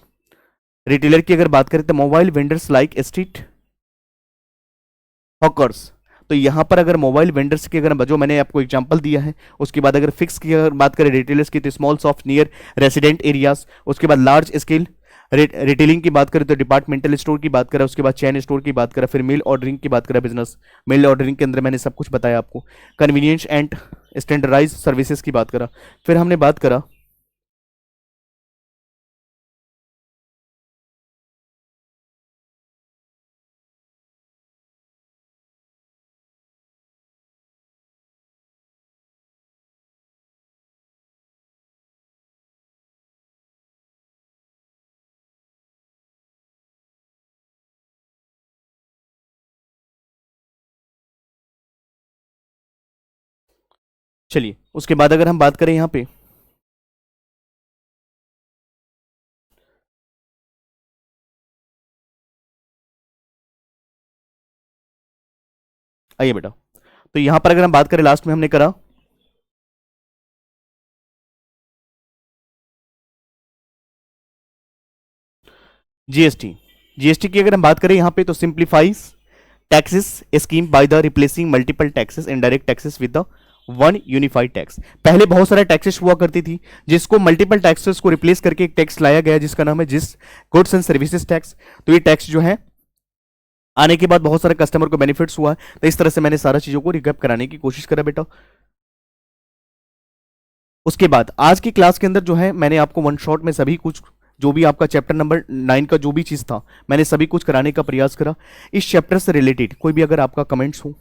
रिटेलर की अगर बात करें तो mobile vendors like street hawkers. तो यहां पर अगर मोबाइल वेंडर्स की अगर जो मैंने आपको एग्जांपल दिया है, उसके बाद अगर फिक्स की अगर बात करें रिटेलर्स की तो small shop near resident areas. उसके बाद लार्ज स्केल रिटेलिंग की बात करें तो डिपार्टमेंटल स्टोर की बात करें, उसके बाद चैन स्टोर की बात करें, फिर मेल ऑर्डरिंग की बात करें, बिजनेस मेल ऑर्डरिंग के अंदर मैंने सब कुछ बताया आपको। कन्वीनियंस एंड स्टैंडर्डाइज सर्विसेज की बात करा, फिर हमने बात करा चलिए उसके बाद अगर हम बात करें यहां पे आइए बेटा, तो यहां पर अगर हम बात करें लास्ट में हमने करा जीएसटी। जीएसटी की अगर हम बात करें यहां पे तो simplifies taxes scheme by the replacing multiple taxes indirect taxes with the one unified tax. पहले बहुत सारे टैक्सेस हुआ करती थी जिसको मल्टीपल टैक्सेस को रिप्लेस करके एक टैक्स लाया गया जिसका नाम है जिस गुड्स एंड सर्विसेज टैक्स। तो ये टैक्स जो है आने के बाद बहुत सारे कस्टमर को बेनिफिट्स हुआ है। तो इस तरह से मैंने सारा चीजों को रिकैप कराने की कोशिश करा बेटा। उसके बाद आज की क्लास के अंदर जो है मैंने आपको वन शॉट में सभी कुछ, जो भी आपका चैप्टर नंबर 9 का जो भी चीज था, मैंने सभी कुछ कराने का प्रयास करा। इस चैप्टर से रिलेटेड कोई भी अगर आपका कमेंट्स हो,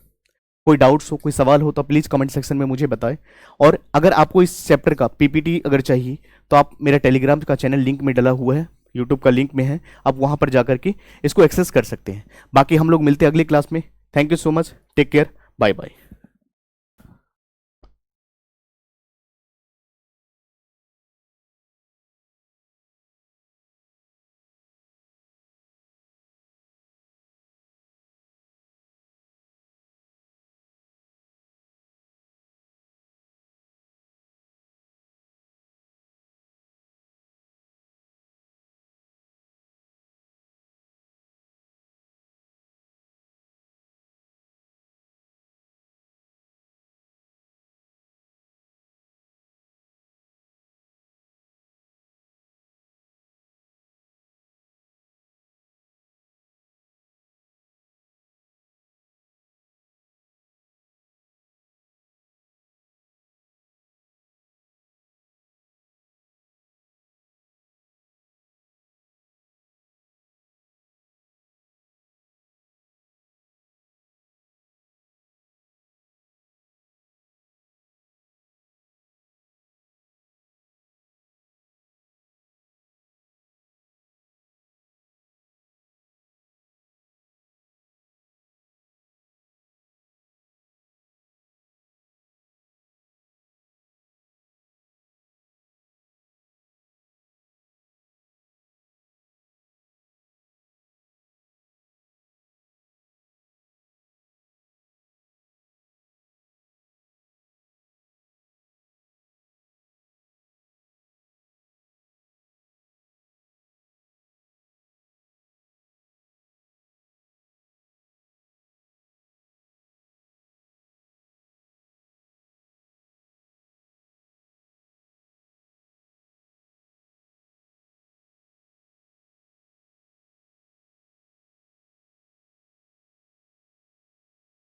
कोई डाउट्स हो, कोई सवाल हो, तो प्लीज कमेंट सेक्शन में मुझे बताएं। और अगर आपको इस चैप्टर का पीपीटी अगर चाहिए तो आप मेरा टेलीग्राम का चैनल लिंक में डला हुआ है, यूट्यूब का लिंक में है, आप वहां पर जाकर के इसको एक्सेस कर सकते हैं। बाकी हम लोग मिलते हैं अगली क्लास में। Thank you so much, take care, bye bye.